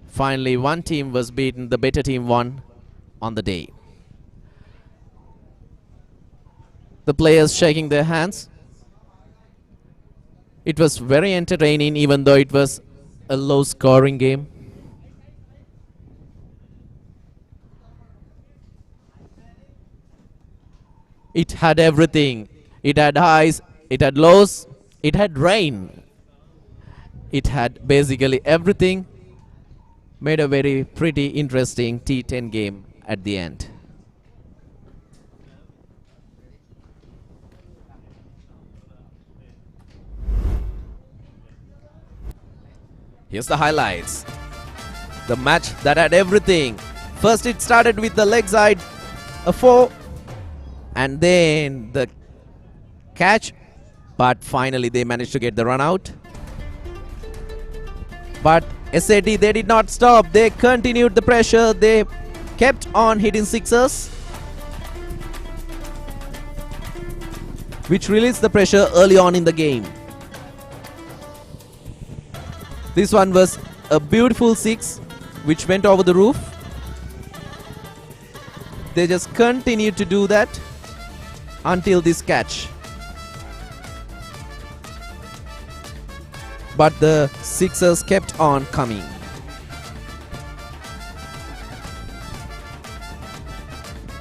Finally, one team was beaten. The better team won on the day. The players shaking their hands. It was very entertaining, even though it was a low scoring game. It had everything. It had highs, it had lows, it had rain. It had basically everything. Made a very pretty interesting T10 game at the end. Here's the highlights. The match that had everything. First it started with the leg side, a 4, and then the catch, but finally they managed to get the run out. But SAT, they did not stop. They continued the pressure. They kept on hitting sixers, which released the pressure early on in the game. This one was a beautiful 6 which went over the roof. They just continued to do that until this catch. But the sixers kept on coming.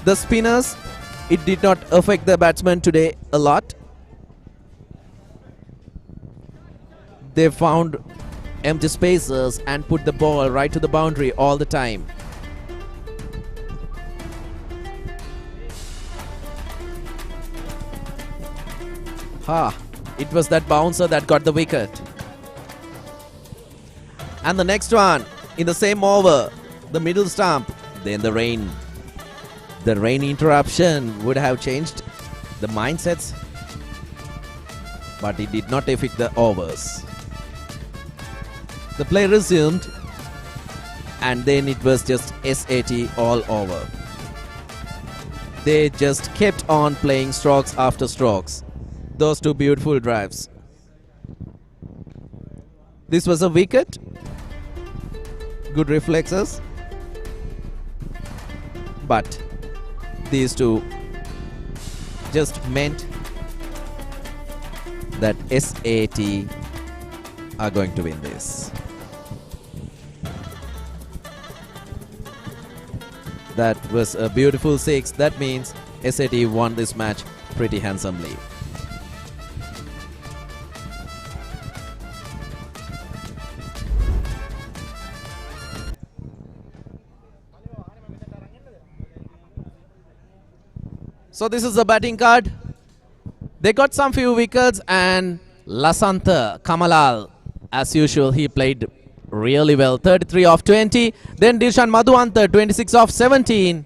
The spinners, it did not affect the batsmen today a lot. They found empty spaces and put the ball right to the boundary all the time. It was that bouncer that got the wicket. And the next one, in the same over, the middle stump, then the rain. The rain interruption would have changed the mindsets, but it did not affect the overs. The play resumed, and then it was just SAT all over. They just kept on playing strokes after strokes. Those two beautiful drives. This was a wicket. Good reflexes. But these two just meant that SAT are going to win this. That was a beautiful 6. That means SAT won this match pretty handsomely. So this is the batting card. They got some few wickets, and Lasantha Kamalal, as usual, he played really well. 33 of 20. Then Dilshan Madhuantha, 26 of 17.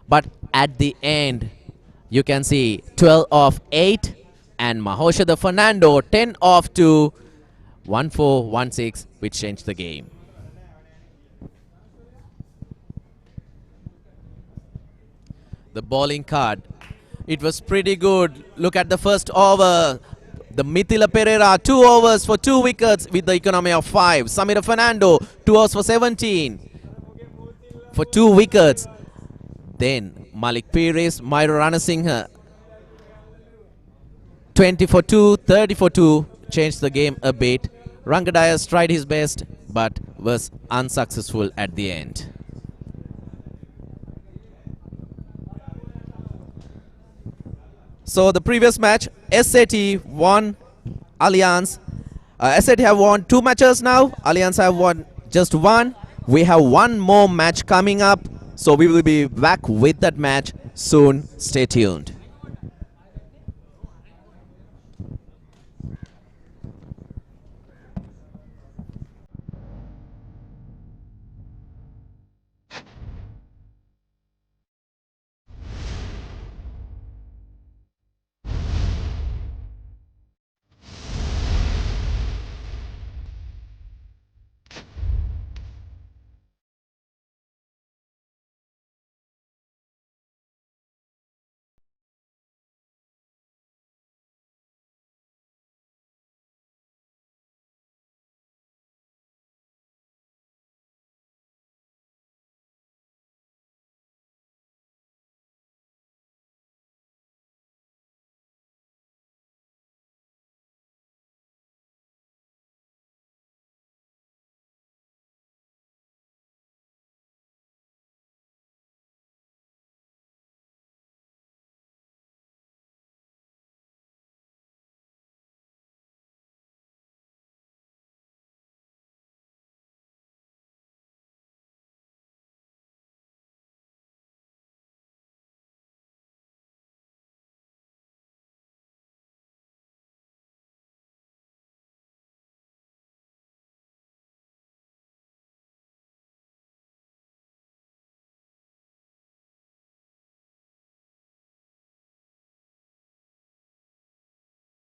But at the end, you can see 12 of 8. And Mahoshada Fernando, 10 of 2. 1-4, 1-6, which changed the game. The bowling card. It was pretty good. Look at the first over. The Mithila Pereira, 2 overs for 2 wickets with the economy of 5. Samira Fernando, 2 overs for 17 for 2 wickets. Then Malik Pires, Myra Ranasinghe, 20 for 2, 30 for 2. Changed the game a bit. Rangadayas tried his best but was unsuccessful at the end. So the previous match, SAT won Allianz. SAT have won 2 matches now. Allianz have won just 1. We have 1 more match coming up. So we will be back with that match soon. Stay tuned.